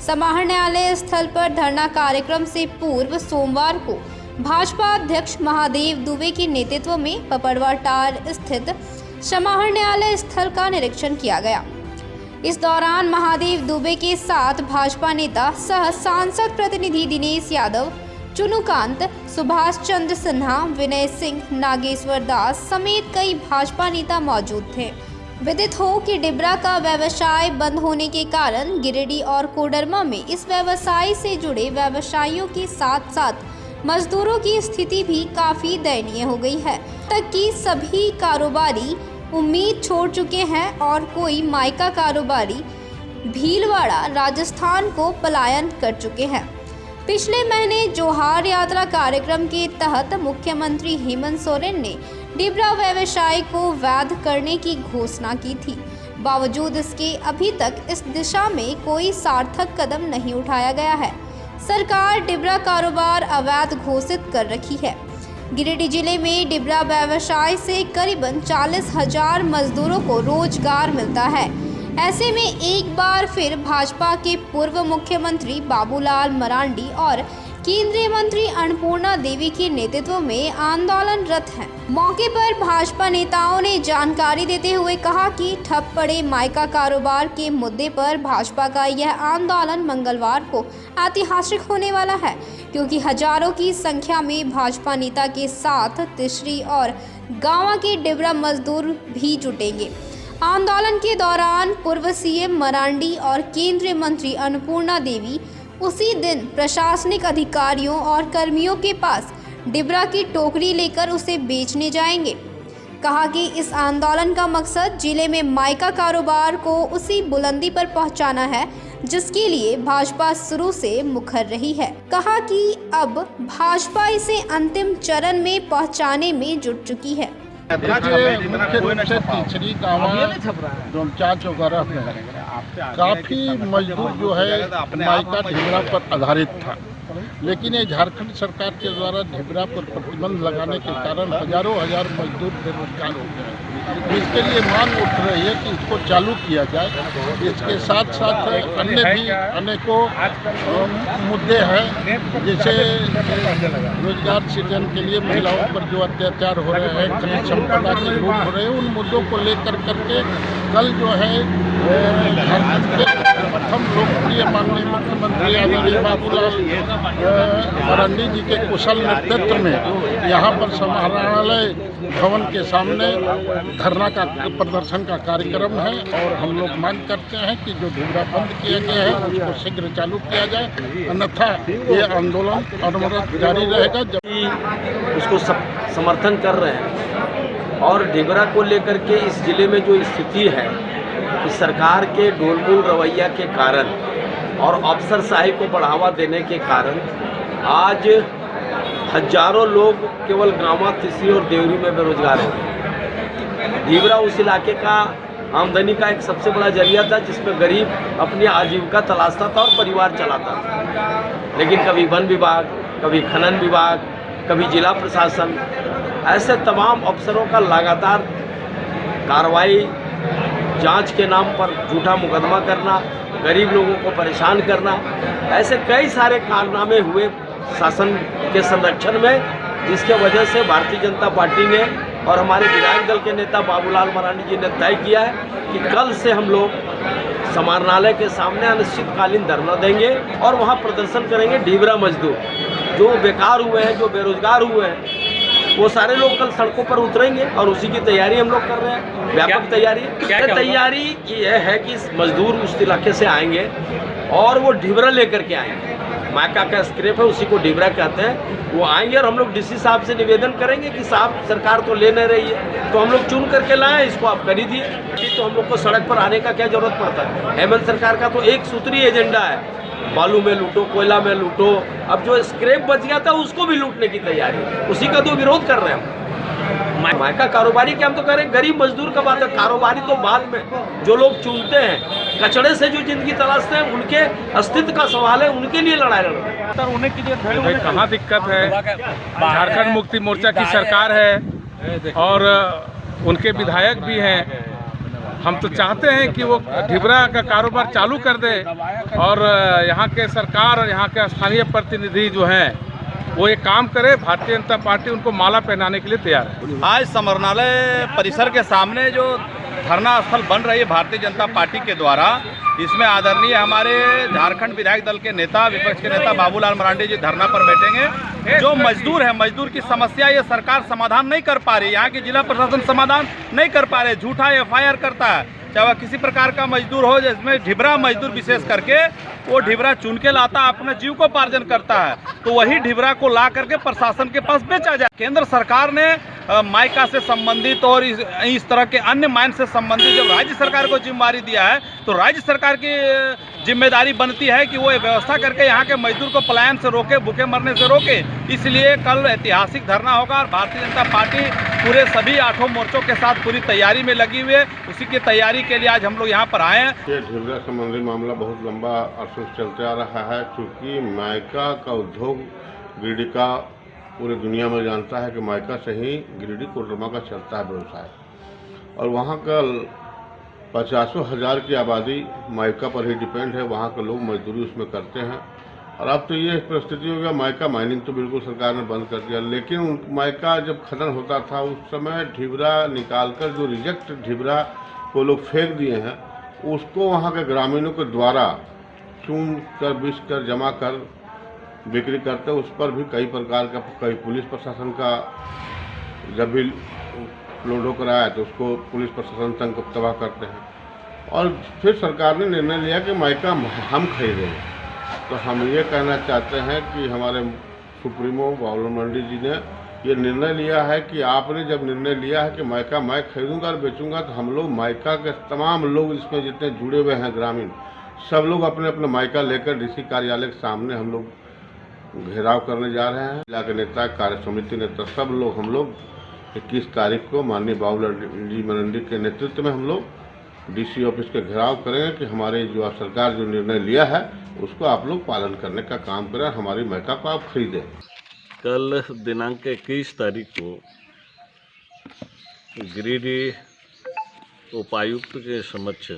समाहरणालय स्थल पर धरना कार्यक्रम से पूर्व सोमवार को भाजपा अध्यक्ष महादेव दुबे के नेतृत्व में पपड़वाटार स्थित समाहरणालय स्थल का निरीक्षण किया गया। इस दौरान महादेव दुबे के साथ भाजपा नेता सह सांसद प्रतिनिधि दिनेश यादव, चुनुकांत, सुभाष चंद्र सिन्हा, विनय सिंह, नागेश्वर दास समेत कई भाजपा नेता मौजूद थे। विदित हो कि डिबरा का व्यवसाय बंद होने के कारण गिरिडीह और कोडरमा में इस व्यवसाय से जुड़े व्यवसायियों के साथ साथ मजदूरों की स्थिति भी काफी दयनीय हो गई है, तक कि सभी कारोबारी उम्मीद छोड़ चुके हैं और कोई मायका कारोबारी भीलवाड़ा राजस्थान को पलायन कर चुके हैं। पिछले महीने जोहार यात्रा कार्यक्रम के तहत मुख्यमंत्री हेमंत सोरेन ने डिबरा व्यवसाय को वैध करने की घोषणा की थी। बावजूद इसके अभी तक इस दिशा में कोई सार्थक कदम नहीं उठाया गया है। सरकार डिबरा कारोबार अवैध घोषित कर रखी है। गिरिडीह जिले में डिबरा व्यवसाय से करीबन 40,000 मजदूरों को रोजगार मिलता है। ऐसे में एक बार फिर भाजपा के पूर्व मुख्यमंत्री बाबूलाल मरांडी और केंद्रीय मंत्री अन्नपूर्णा देवी के नेतृत्व में आंदोलनरत हैं। मौके पर भाजपा नेताओं ने जानकारी देते हुए कहा कि ठप पड़े मायका कारोबार के मुद्दे पर भाजपा का यह आंदोलन मंगलवार को ऐतिहासिक होने वाला है, क्योंकि हजारों की संख्या में भाजपा नेता के साथ तिसरी और गांवा के डिबरा मजदूर भी जुटेंगे। आंदोलन के दौरान पूर्व सीएम मरांडी और केंद्रीय मंत्री अन्नपूर्णा देवी उसी दिन प्रशासनिक अधिकारियों और कर्मियों के पास डिबरा की टोकरी लेकर उसे बेचने जाएंगे। कहा कि इस आंदोलन का मकसद जिले में मायका कारोबार को उसी बुलंदी पर पहुंचाना है जिसके लिए भाजपा शुरू से मुखर रही है। कहा कि अब भाजपा इसे अंतिम चरण में पहुंचाने में जुट चुकी है। मुख्य रूप से तीसरी गाँव डोमचांच वगैरह में काफ़ी मजदूर जो है मायका ढिबरा पर आधारित था, लेकिन ये झारखंड सरकार के द्वारा ढिबरा पर प्रतिबंध लगाने के कारण हजारों हजार मजदूर बेरोजगार हो गए। इसके लिए मांग उठ रही है कि इसको चालू किया जाए। इसके साथ साथ अन्य भी अनेकों मुद्दे हैं, जैसे रोजगार सृजन के लिए महिलाओं पर जो अत्याचार हो रहे हैं, खनिज संपदा के लूट हो रहे हैं, उन मुद्दों को लेकर करके कल जो है झारखंड के प्रथम लोकप्रिय माननीय मुख्यमंत्री आदरणीय बाबूलाल मरांडी जी के कुशल नेतृत्व में यहाँ पर समाहरणालय भवन के सामने धरना का प्रदर्शन का कार्यक्रम है और हम लोग मांग करते हैं कि जो ढिबरा बंद किया गया है उसको शीघ्र चालू किया जाए, अन्यथा ये आंदोलन अनवरत जारी रहेगा। जब उसको समर्थन कर रहे हैं और ढिबरा को लेकर के इस जिले में जो स्थिति है कि सरकार के डोलमोल रवैया के कारण और अफसरशाही को बढ़ावा देने के कारण आज हजारों लोग केवल गांवा, तिसरी और देवरी में बेरोजगार हो गए। ढिबरा उस इलाके का आमदनी का एक सबसे बड़ा जरिया था जिसमें गरीब अपनी आजीविका तलाशता था और परिवार चलाता था। लेकिन कभी वन विभाग, कभी खनन विभाग, कभी जिला प्रशासन, ऐसे तमाम अफसरों का लगातार कार्रवाई, जांच के नाम पर झूठा मुकदमा करना, गरीब लोगों को परेशान करना, ऐसे कई सारे कारनामे हुए शासन के संरक्षण में, जिसके वजह से भारतीय जनता पार्टी ने और हमारे विधायक दल के नेता बाबूलाल मरांडी जी ने तय किया है कि कल से हम लोग समाहरणालय के सामने अनिश्चितकालीन धरना देंगे और वहां प्रदर्शन करेंगे। ढिबरा मजदूर जो बेकार हुए हैं, जो बेरोजगार हुए हैं, वो सारे लोग कल सड़कों पर उतरेंगे और उसी की तैयारी हम लोग कर रहे हैं। व्यापक तैयारी ये है कि मजदूर उस इलाके से आएंगे और वो ढिबरा लेकर के आएंगे। मायका का स्क्रैप है, उसी को ढिबरा कहते हैं। वो आएंगे और हम लोग डीसी साहब से निवेदन करेंगे कि साहब सरकार तो ले नहीं रही है, तो हम लोग चुन करके लाएं, इसको आप खरीदिए। तो हम लोग को सड़क पर आने का क्या जरूरत पड़ता है? हेमंत सरकार का तो एक सूत्री एजेंडा है, बालू में लूटो, कोयला में लूटो। अब जो स्क्रैप बच गया था उसको भी लूटने की तैयारी, उसी का तो विरोध कर रहे हैं हम। मायका कारोबारी क्या हम तो करें, गरीब मजदूर का बात है, कारोबारी तो बाद में जो लोग चुनते हैं, कचड़े से जो जिंदगी तलाशते हैं, उनके अस्तित्व का सवाल है, उनके लिए लड़ाई लड़ रहे हैं। सर उन्हें भाई कहाँ दिक्कत है, झारखंड मुक्ति मोर्चा की सरकार है और उनके विधायक भी हैं। हम तो चाहते हैं कि वो ढिबरा का कारोबार चालू कर दे और यहाँ के सरकार और यहाँ के स्थानीय प्रतिनिधि जो हैं वो एक काम करे। भारतीय जनता पार्टी उनको माला पहनाने के लिए तैयार है। आज समरनालय परिसर के सामने जो धरना स्थल बन रही है भारतीय जनता पार्टी के द्वारा, इसमें आदरणीय हमारे झारखंड विधायक दल के नेता, विपक्ष के नेता बाबूलाल मरांडी जी धरना पर बैठेंगे। जो मजदूर है, मजदूर की समस्या ये सरकार समाधान नहीं कर पा रही, यहाँ की जिला प्रशासन समाधान नहीं कर पा रहे, झूठा FIR करता है। चाहे वह किसी प्रकार का मजदूर हो, जिसमें ढिबरा मजदूर विशेष करके वो ढिबरा चुन के लाता है, अपने जीव को पार्जन करता है, तो वही ढिबरा को ला करके प्रशासन के पास बेचा जाए। केंद्र सरकार ने माइका से संबंधित और इस तरह के अन्य माइन से संबंधित जब राज्य सरकार को जिम्मेदारी दिया है, तो राज्य सरकार की जिम्मेदारी बनती है कि वो व्यवस्था करके यहाँ के मजदूर को पलायन से रोके, भूखे मरने से रोके। इसलिए कल ऐतिहासिक धरना होगा और भारतीय जनता पार्टी पूरे सभी 8 मोर्चों के साथ पूरी तैयारी में लगी हुई है। उसी की तैयारी के लिए आज हम लोग यहाँ पर आए हैं। ये ढिबरा संबंधी मामला बहुत लंबा अरसे चलते आ रहा है, क्योंकि माइका का उद्योग गिरिडीह का पूरी दुनिया में जानता है कि माइका से ही गिरिडीह कोडरमा का चलता है व्यवसाय, और वहाँ का 50,000 की आबादी माइका पर ही डिपेंड है। वहाँ के लोग मजदूरी उसमें करते हैं, और अब तो ये परिस्थिति हो गया, माइका माइनिंग तो बिल्कुल सरकार ने बंद कर दिया, लेकिन माइका जब खनन होता था उस समय ढिबरा निकालकर जो रिजेक्ट ढिबरा को लोग फेंक दिए हैं, उसको वहाँ के ग्रामीणों के द्वारा चून कर, बिछ कर, जमा कर बिक्री करते। उस पर भी कई प्रकार का, कई पुलिस प्रशासन का जब भी लोड होकर आया तो उसको पुलिस प्रशासन तंग तबाह करते हैं। और फिर सरकार ने निर्णय लिया कि माइका हम खरीदेंगे। तो हम ये कहना चाहते हैं कि हमारे सुप्रीमो बाबूलाल मरांडी जी ने ये निर्णय लिया है कि आपने जब निर्णय लिया है कि माइका मैं खरीदूंगा और बेचूंगा, तो हम लोग माइका के तमाम लोग इसमें जितने जुड़े हुए हैं ग्रामीण, सब लोग अपने अपने माइका लेकर DC कार्यालय के सामने हम लोग घेराव करने जा रहे हैं। जिला के नेता, कार्य समिति नेता, सब लोग हम लोग 21 तारीख को माननीय बाबूलाल जी मरांडी के नेतृत्व में हम लोग DC ऑफिस के घेराव करेंगे कि हमारे जो सरकार जो निर्णय लिया है उसको आप लोग पालन करने का काम करें, हमारी माइका को आप खरीदें। कल दिनांक 21 तारीख को गिरिडीह उपायुक्त के समक्ष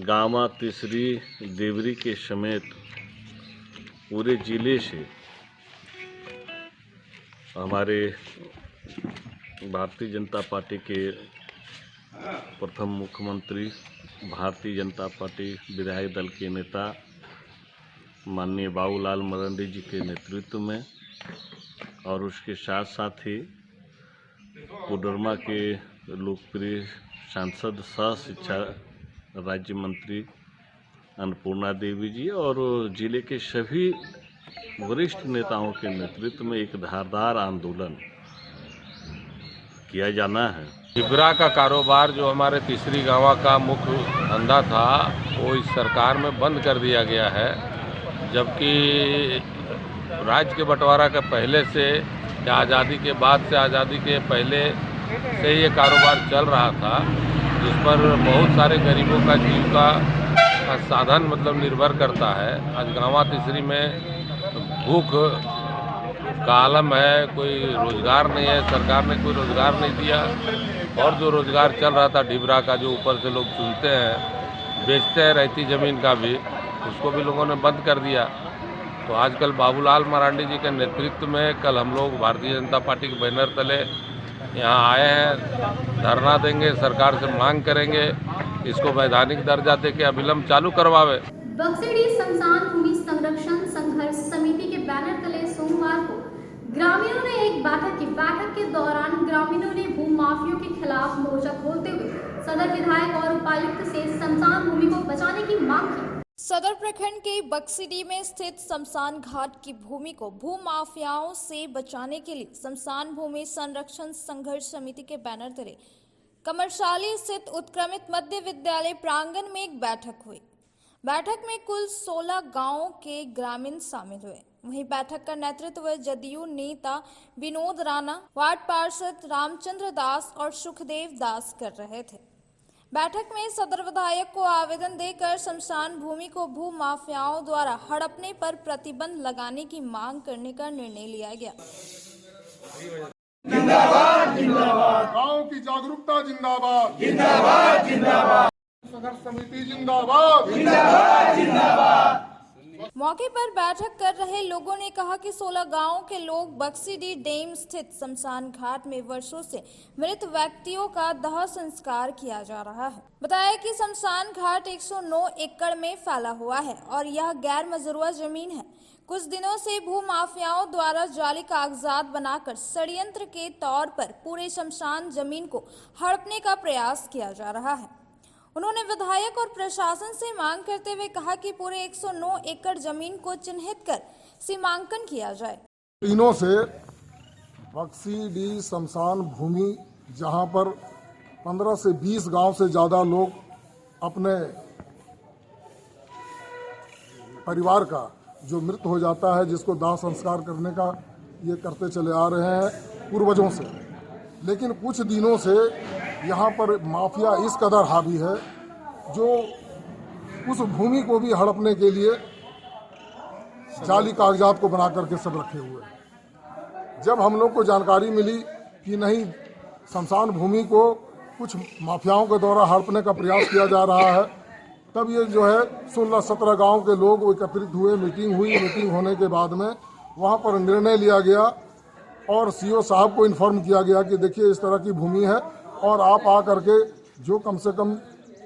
गामा, तीसरी, देवरी के समेत पूरे जिले से हमारे भारतीय जनता पार्टी के प्रथम मुख्यमंत्री, भारतीय जनता पार्टी विधायक दल के नेता माननीय बाबूलाल मरांडी जी के नेतृत्व में, और उसके साथ साथ ही कोडरमा के लोकप्रिय सांसद, सह शिक्षा राज्य मंत्री अन्नपूर्णा देवी जी और जिले के सभी वरिष्ठ नेताओं के नेतृत्व में एक धारदार आंदोलन किया जाना है। ढिबरा का कारोबार जो हमारे तीसरी गांव का मुख्य धंधा था, वो इस सरकार में बंद कर दिया गया है, जबकि राज्य के बंटवारा के पहले से या आज़ादी के बाद से, आज़ादी के पहले से ये कारोबार चल रहा था, जिस पर बहुत सारे गरीबों का जीविका का साधन मतलब निर्भर करता है। आज गांवा तीसरी में भूख का आलम है, कोई रोजगार नहीं है, सरकार ने कोई रोजगार नहीं दिया, और जो रोजगार चल रहा था ढिबरा का, जो ऊपर से लोग चुनते हैं, बेचते हैं रहती ज़मीन का भी, उसको भी लोगों ने बंद कर दिया। तो आजकल बाबूलाल मरांडी जी के नेतृत्व में कल हम लोग भारतीय जनता पार्टी के बैनर तले यहाँ आए हैं, धरना देंगे, सरकार से मांग करेंगे इसको वैधानिक दर्जा दे के अविलंब चालू करवावे। बक्सड़ी शमशान भूमि संरक्षण संघर्ष समिति के बैनर तले सोमवार को ग्रामीणों ने एक बैठक की। बैठक के दौरान ग्रामीणों ने भूमाफियों के खिलाफ मोर्चा खोलते हुए सदर विधायक और उपायुक्त से शमशान भूमि को बचाने की मांग की। सदर प्रखंड के बक्सडी में स्थित शमशान घाट की भूमि को भूमाफियाओं से बचाने के लिए शमशान भूमि संरक्षण संघर्ष समिति के बैनर तले कमरशाली स्थित उत्क्रमित मध्य विद्यालय प्रांगण में एक बैठक हुई। बैठक में कुल 16 गांवों के ग्रामीण शामिल हुए। वहीं बैठक का नेतृत्व जदयू नेता विनोद राणा, वार्ड पार्षद रामचंद्र दास और सुखदेव दास कर रहे थे। बैठक में सदर विधायक को आवेदन देकर शमशान भूमि को भू माफियाओं द्वारा हड़पने पर प्रतिबंध लगाने की मांग करने का निर्णय लिया गया। जिंदाबाद जिंदाबाद, गांव की जागरूकता जिंदाबाद जिंदाबाद जिंदाबाद, संघर्ष समिति जिंदाबाद जिंदाबाद जिंदाबाद। मौके पर बैठक कर रहे लोगों ने कहा कि 16 गांवों के लोग बक्सीडीह डैम स्थित शमशान घाट में वर्षों से मृत व्यक्तियों का दाह संस्कार किया जा रहा है। बताया कि शमशान घाट 109 एकड़ में फैला हुआ है और यह गैर मजरूआ जमीन है। कुछ दिनों से भू माफियाओं द्वारा जाली कागजात बनाकर षड्यंत्र के तौर पर पूरे शमशान जमीन को हड़पने का प्रयास किया जा रहा है। उन्होंने विधायक और प्रशासन से मांग करते हुए कहा कि पूरे 109 एकड़ जमीन को चिन्हित कर सीमांकन किया जाए। तीनों से बक्सीडीह शमशान भूमि, जहां पर 15 से 20 गांव से ज़्यादा लोग अपने परिवार का जो मृत हो जाता है, जिसको दाह संस्कार करने का ये करते चले आ रहे हैं पूर्वजों से। लेकिन कुछ दिनों से यहाँ पर माफिया इस कदर हावी है जो उस भूमि को भी हड़पने के लिए जाली कागजात को बना करके सब रखे हुए हैं। जब हम लोग को जानकारी मिली कि नहीं, शमशान भूमि को कुछ माफियाओं के द्वारा हड़पने का प्रयास किया जा रहा है, तब ये जो है 16-17 गांव के लोग एकत्रित हुए, मीटिंग हुई। मीटिंग होने के बाद में वहाँ पर निर्णय लिया गया और सीओ साहब को इन्फॉर्म किया गया कि देखिए इस तरह की भूमि है और आप आ करके जो कम से कम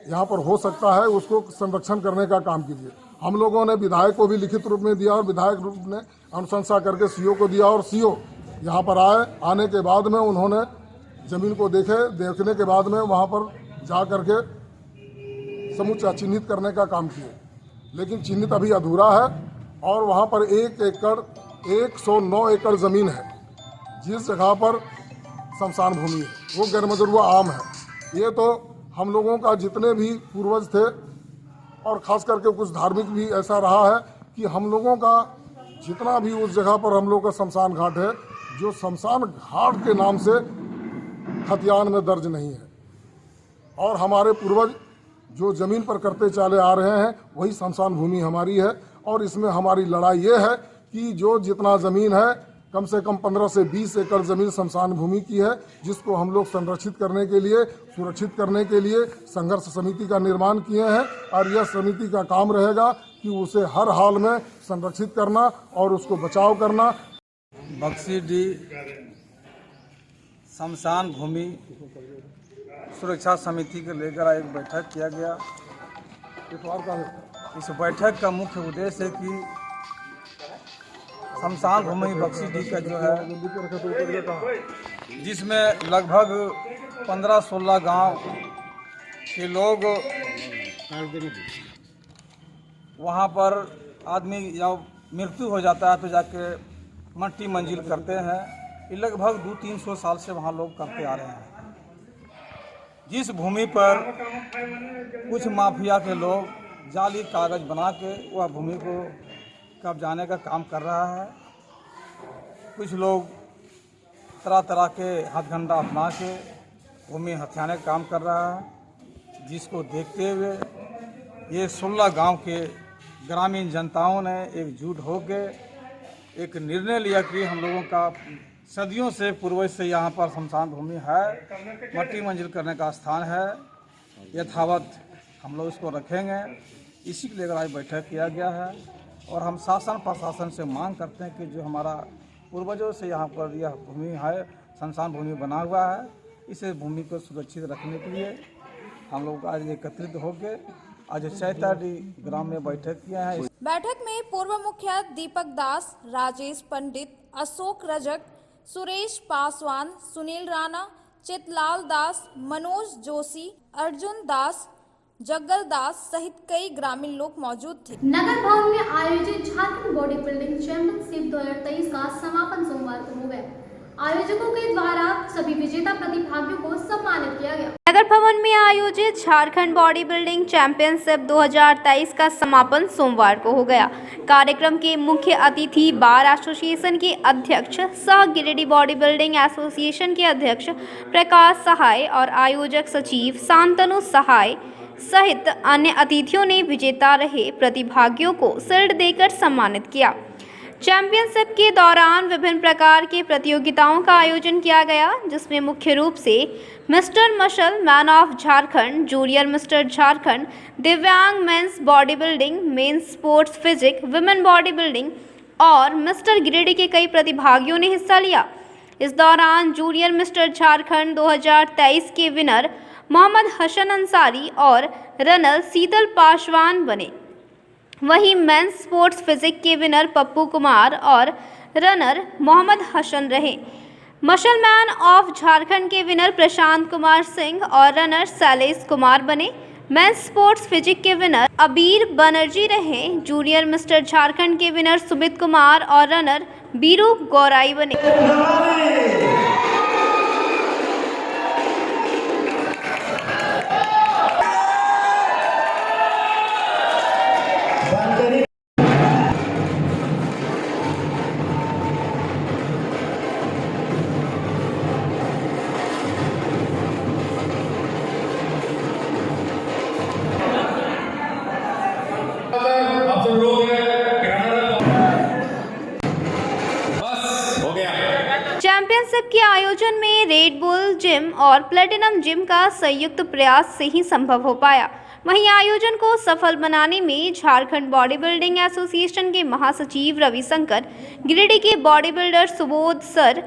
यहाँ पर हो सकता है उसको संरक्षण करने का काम कीजिए। हम लोगों ने विधायक को भी लिखित रूप में दिया और विधायक रूप ने अनुशंसा करके सीओ को दिया और सीओ यहाँ पर आए। आने के बाद में उन्होंने ज़मीन को देखने के बाद में वहाँ पर जा करके समुच्चय चिन्हित करने का काम किए। लेकिन चिन्हित अभी अधूरा है और वहाँ पर 109 एकड़ ज़मीन है जिस जगह पर शमशान भूमि है, वो गैर मजरूआ आम है। ये तो हम लोगों का जितने भी पूर्वज थे और ख़ास करके कुछ धार्मिक भी ऐसा रहा है कि हम लोगों का जितना भी उस जगह पर हम लोग का शमशान घाट है, जो शमशान घाट के नाम से खतियान में दर्ज नहीं है। और हमारे पूर्वज जो ज़मीन पर करते चले आ रहे हैं वही शमशान भूमि हमारी है। और इसमें हमारी लड़ाई ये है कि जो जितना ज़मीन है, कम से कम 15 से 20 एकड़ ज़मीन शमशान भूमि की है, जिसको हम लोग संरक्षित करने के लिए, सुरक्षित करने के लिए संघर्ष समिति का निर्माण किए हैं। और यह समिति का काम रहेगा कि उसे हर हाल में संरक्षित करना और उसको बचाव करना। बक्सीडीह शमशान भूमि सुरक्षा समिति को लेकर एक बैठक किया गया। इस बैठक का मुख्य उद्देश्य है कि शमशान भूमि बक्सीडीह का जो है, जिसमें लगभग 15-16 गांव के लोग वहां पर आदमी जब मृत्यु हो जाता है तो जाके मट्टी मंजिल करते हैं। ये लगभग 200-300 साल से वहां लोग करते आ रहे हैं। जिस भूमि पर कुछ माफिया के लोग जाली कागज बना के वह भूमि को कब्जाने का काम कर रहा है। कुछ लोग तरह तरह के हथकंडा अपना के भूमि हथियाने का काम कर रहा है, जिसको देखते हुए ये 16 गांव के ग्रामीण जनताओं ने एकजुट होकर एक निर्णय लिया कि हम लोगों का सदियों से पूर्वज से यहाँ पर शमशान भूमि है, मट्टी मंजिल करने का स्थान है, यथावत हम लोग इसको रखेंगे। इसी के लेकर आज बैठक किया गया है और हम शासन प्रशासन से मांग करते हैं कि जो हमारा पूर्वजों से यहाँ पर यह भूमि है, शमशान भूमि बना हुआ है, इसे भूमि को सुरक्षित रखने के लिए हम लोग आज एकत्रित होकर आज चैताडी ग्राम में बैठक किया है। बैठक में पूर्व मुखिया दीपक दास, राजेश पंडित, अशोक रजक, सुरेश पासवान, सुनील राणा, चितलाल दास, मनोज जोशी, अर्जुन दास, जग्गल दास सहित कई ग्रामीण लोग मौजूद थे। नगर भवन में आयोजित झारखंड बॉडी बिल्डिंग चैंपियनशिप 2023 का समापन सोमवार को हो गया। आयोजकों के द्वारा सभी विजेता प्रतिभागियों को सम्मानित किया गया। नगर भवन में आयोजित झारखंड बॉडी बिल्डिंग चैंपियनशिप 2023 का समापन सोमवार को हो गया। कार्यक्रम के मुख्य अतिथि बार एसोसिएशन के अध्यक्ष सह गिरिडीह बॉडी बिल्डिंग एसोसिएशन के अध्यक्ष प्रकाश सहाय और आयोजक सचिव शांतनु सहाय सहित अन्य अतिथियों ने विजेता रहे प्रतिभागियों को शील्ड देकर सम्मानित किया। चैंपियनशिप के दौरान विभिन्न प्रकार के प्रतियोगिताओं का आयोजन किया गया, जिसमें मुख्य रूप से mister muscle, man of Jharkhand, junior mister Jharkhand, दिव्यांग men's body building, men's sports physique, women body building और मिस्टर गिरिडीह के कई प्रतिभागियों ने हिस्सा लिया। इस दौरान जूनियर मिस्टर झारखंड 2023 के विनर मोहम्मद हसन अंसारी और रनर शीतल पासवान बने। वहीं मेंस स्पोर्ट्स फिजिक के विनर पप्पू कुमार और रनर मोहम्मद हसन रहे। मशल मैन ऑफ झारखंड के विनर प्रशांत कुमार सिंह और रनर शैलेश कुमार बने। मेंस स्पोर्ट्स फिजिक के विनर अबीर बनर्जी रहे। जूनियर मिस्टर झारखंड के विनर सुमित कुमार और रनर बीरू गौराई बने। चैंपियनशिप के आयोजन में रेड बुल जिम और प्लेटिनम जिम का संयुक्त प्रयास से ही संभव हो पाया। वहीं आयोजन को सफल बनाने में झारखंड बॉडी बिल्डिंग एसोसिएशन के महासचिव रविशंकर, गिरिडीह के बॉडी बिल्डर सुबोध सर,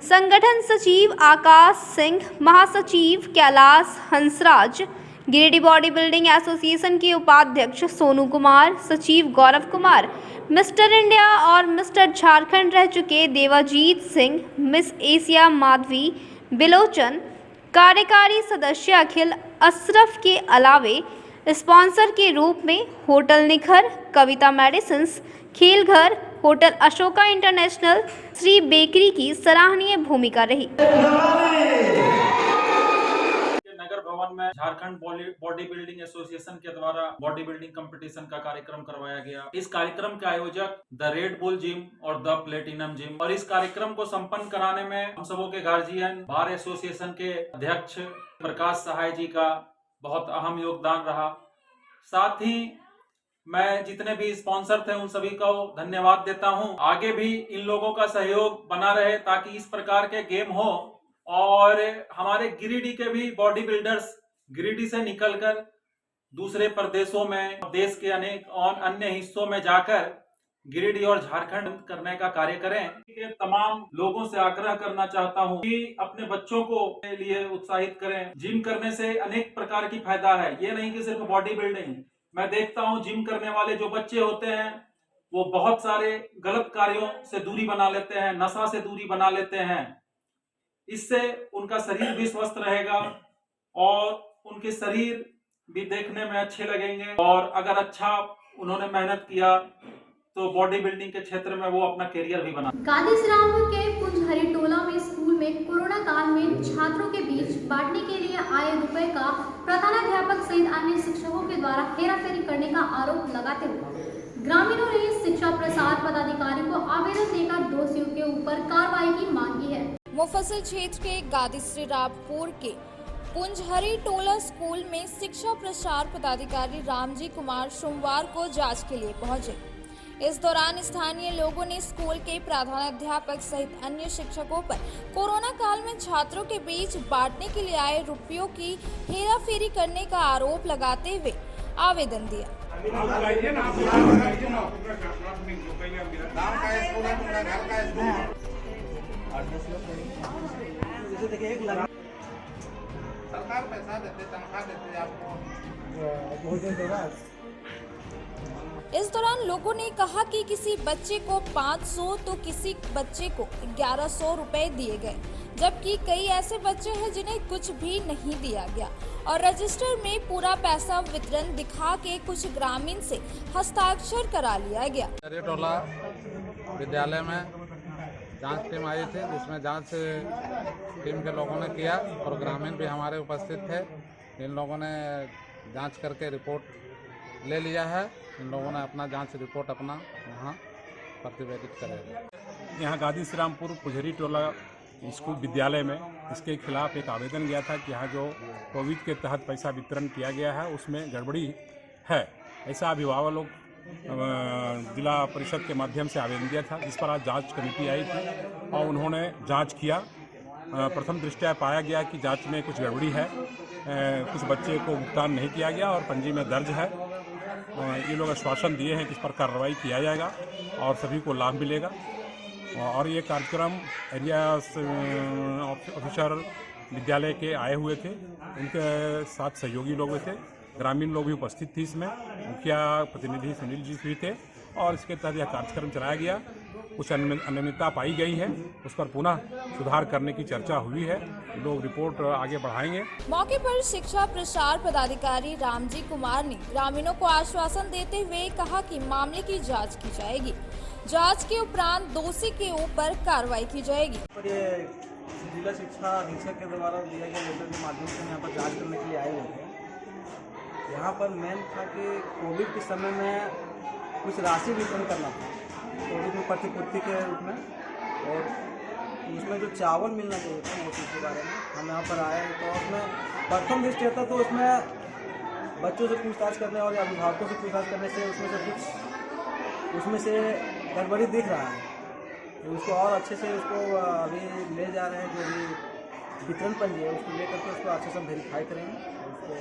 संगठन सचिव आकाश सिंह, महासचिव Kailash Hansraj, Giridih body building association के उपाध्यक्ष सोनू कुमार, सचिव गौरव कुमार, मिस्टर इंडिया और मिस्टर झारखंड रह चुके देवाजीत सिंह, मिस एशिया माधवी बिलोचन, कार्यकारी सदस्य अखिल अशरफ के अलावे स्पॉन्सर के रूप में होटल निखर, कविता मेडिसिन्स, खेल घर, hotel Ashoka international, Shri bakery की सराहनीय भूमिका रही। नगर भवन में झारखंड बॉडी बिल्डिंग एसोसिएशन के द्वारा बॉडी बिल्डिंग कंपटीशन का कार्यक्रम करवाया गया। इस कार्यक्रम के आयोजक द रेड बुल जिम और द प्लेटिनम जिम, और इस कार्यक्रम को संपन्न कराने में हम सबों के गार्जियन, बार एसोसिएशन के अध्यक्ष प्रकाश सहाय जी का बहुत अहम योगदान रहा। साथ ही मैं जितने भी स्पॉन्सर थे उन सभी को धन्यवाद देता हूं। आगे भी इन लोगों का सहयोग बना रहे ताकि इस प्रकार के गेम हो और हमारे गिरिडीह के भी बॉडी बिल्डर्स गिरिडीह से निकलकर दूसरे प्रदेशों में, देश के अनेक और अन्य हिस्सों में जाकर गिरिडीह और झारखंड करने का कार्य करें। तमाम लोगों से आग्रह करना चाहता हूं कि अपने बच्चों को के लिए उत्साहित करें। जिम करने से अनेक प्रकार की फायदा है, ये नहीं कि सिर्फ बॉडी बिल्डिंग। मैं देखता हूं जिम करने वाले जो बच्चे होते हैं वो बहुत सारे गलत कार्यों से दूरी बना लेते हैं, नशा से दूरी बना लेते हैं। इससे उनका शरीर भी स्वस्थ रहेगा और उनके शरीर भी देखने में अच्छे लगेंगे, और अगर अच्छा उन्होंने मेहनत किया तो बॉडी बिल्डिंग के क्षेत्र में वो अपना करियर भी बना। गांधी श्रीरामपुर के पुंजहरी टोला में स्कूल में कोरोना काल में छात्रों के बीच बांटने के लिए आए रुपए का प्रधानाध्यापक सहित अन्य शिक्षकों के द्वारा हेराफेरी करने का आरोप लगाते हुए ग्रामीणों ने शिक्षा प्रसार पदाधिकारी को आवेदन देकर दोषियों के ऊपर कार्रवाई की मांग की है। मुफस्सिल क्षेत्र के गांधी श्रीरामपुर के पुंजहरी टोला स्कूल में शिक्षा प्रसार पदाधिकारी रामजी कुमार सोमवार को जांच के लिए पहुंचे। इस दौरान स्थानीय लोगों ने स्कूल के प्रधानाध्यापक सहित अन्य शिक्षकों पर कोरोना काल में छात्रों के बीच बांटने के लिए आए रुपयों की हेराफेरी करने का आरोप लगाते हुए आवेदन दिया। सरकार पैसा देते, तनख्वाह देते आपको। इस दौरान लोगों ने कहा कि किसी बच्चे को 500 तो किसी बच्चे को 1100 रुपए दिए गए, जबकि कई ऐसे बच्चे हैं जिन्हें कुछ भी नहीं दिया गया और रजिस्टर में पूरा पैसा वितरण दिखा के कुछ ग्रामीण से हस्ताक्षर करा लिया गया। टोला विद्यालय में जांच टीम आई थी, जिसमें जांच टीम के लोगों ने किया और ग्रामीण भी हमारे उपस्थित थे। इन लोगों ने जांच करके रिपोर्ट ले लिया है। इन लोगों ने अपना जांच रिपोर्ट अपना वहाँ प्रतिवेदित करेगा। यहाँ गादी श्री रामपुर पुजरी टोला स्कूल विद्यालय में इसके खिलाफ एक आवेदन गया था कि यहाँ जो कोविड के तहत पैसा वितरण किया गया है उसमें गड़बड़ी है, ऐसा अभिभावक लोग जिला परिषद के माध्यम से आवेदन दिया था, जिस पर आज जांच कमेटी आई थी और उन्होंने जांच किया। प्रथम दृष्टया पाया गया कि जांच में कुछ गड़बड़ी है, कुछ बच्चे को भुगतान नहीं किया गया और पंजी में दर्ज है। ये लोग आश्वासन दिए हैं कि इस पर कार्रवाई किया जाएगा और सभी को लाभ मिलेगा। और ये कार्यक्रम एरिया ऑफिसर विद्यालय के आए हुए थे, उनके साथ सहयोगी लोग थे, ग्रामीण लोग भी उपस्थित थे। इसमें मुखिया प्रतिनिधि सुनील जी भी थे और इसके तहत यह कार्यक्रम चलाया गया। कुछ अनियमितता पाई गई है, उस पर पुनः सुधार करने की चर्चा हुई है। लोग रिपोर्ट आगे बढ़ाएंगे। मौके पर शिक्षा प्रसार पदाधिकारी रामजी कुमार ने ग्रामीणों को आश्वासन देते हुए कहा कि मामले की जांच की जाएगी। जांच के उपरांत दोषी के ऊपर कार्रवाई की जाएगी। ये जिला शिक्षा अधीक्षक के द्वारा दिया गया लेटर के माध्यम से यहाँ पर जांच करने के लिए आए हुए थे। यहाँ पर मेन था कि कोविड के समय में कुछ राशि वितरण करना था, कोविड में प्रतिपूर्ति के रूप में, और उसमें जो चावल मिलना चाहिए था वो चीज़ के बारे में हम यहाँ पर आए। तो उसमें प्रथम दृष्टया था तो उसमें बच्चों से पूछताछ करने और अभिभावकों से पूछताछ करने से उसमें से गड़बड़ी दिख रहा है। तो उसको और अच्छे से उसको अभी ले जा रहे हैं, जो भी वितरण पंजी है उसको लेकर के उसको अच्छे से वेरीफाई करेंगे, उसको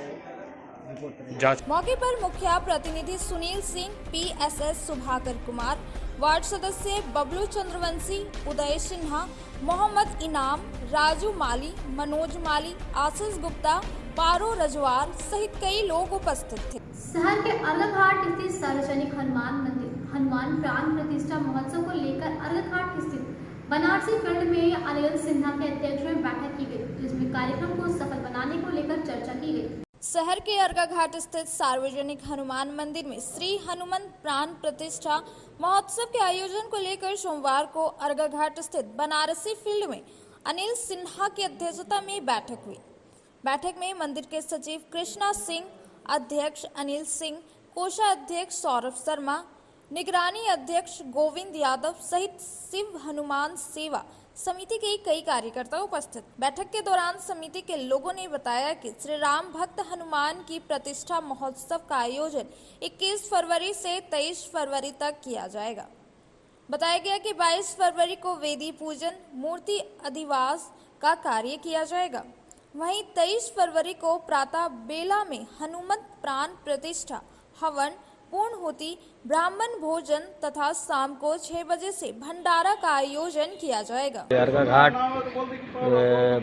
रिपोर्ट करेंगे। मौके पर मुखिया प्रतिनिधि सुनील सिंह, PSS सुभाकर कुमार, वार्ड सदस्य बबलू चंद्रवंशी, उदय सिन्हा, मोहम्मद इनाम, राजू माली, मनोज माली, आशीष गुप्ता, पारो रजवार सहित कई लोग उपस्थित थे। शहर के अर्घघाट स्थित सार्वजनिक हनुमान मंदिर हनुमान प्राण प्रतिष्ठा महोत्सव को लेकर अर्घघाट स्थित बनारसी फील्ड में अनिल सिन्हा के अध्यक्ष में बैठक की गई, जिसमें कार्यक्रम को सफल बनाने को लेकर चर्चा की गई। शहर के अर्घघाट स्थित सार्वजनिक हनुमान मंदिर में श्री हनुमान प्राण प्रतिष्ठा महोत्सव के आयोजन को लेकर सोमवार को अर्घघाट स्थित बनारसी फील्ड में अनिल सिन्हा की अध्यक्षता में बैठक हुई। बैठक में मंदिर के सचिव कृष्णा सिंह, अध्यक्ष अनिल सिंह, कोषाध्यक्ष सौरभ शर्मा, निगरानी अध्यक्ष गोविंद यादव सहित शिव हनुमान सेवा समिति के कई कार्यकर्ता उपस्थित। बैठक के दौरान समिति के लोगों ने बताया कि श्री राम भक्त हनुमान की प्रतिष्ठा महोत्सव का आयोजन 21 फरवरी से 23 फरवरी तक किया जाएगा। बताया गया कि 22 फरवरी को वेदी पूजन, मूर्ति अधिवास का कार्य किया जाएगा। वहीं 23 फरवरी को प्रातः बेला में हनुमत प्राण प्रतिष्ठा, हवन, पूर्णहुति, ब्राह्मण भोजन तथा शाम को 6 बजे से भंडारा का आयोजन किया जाएगा। अर्घघाट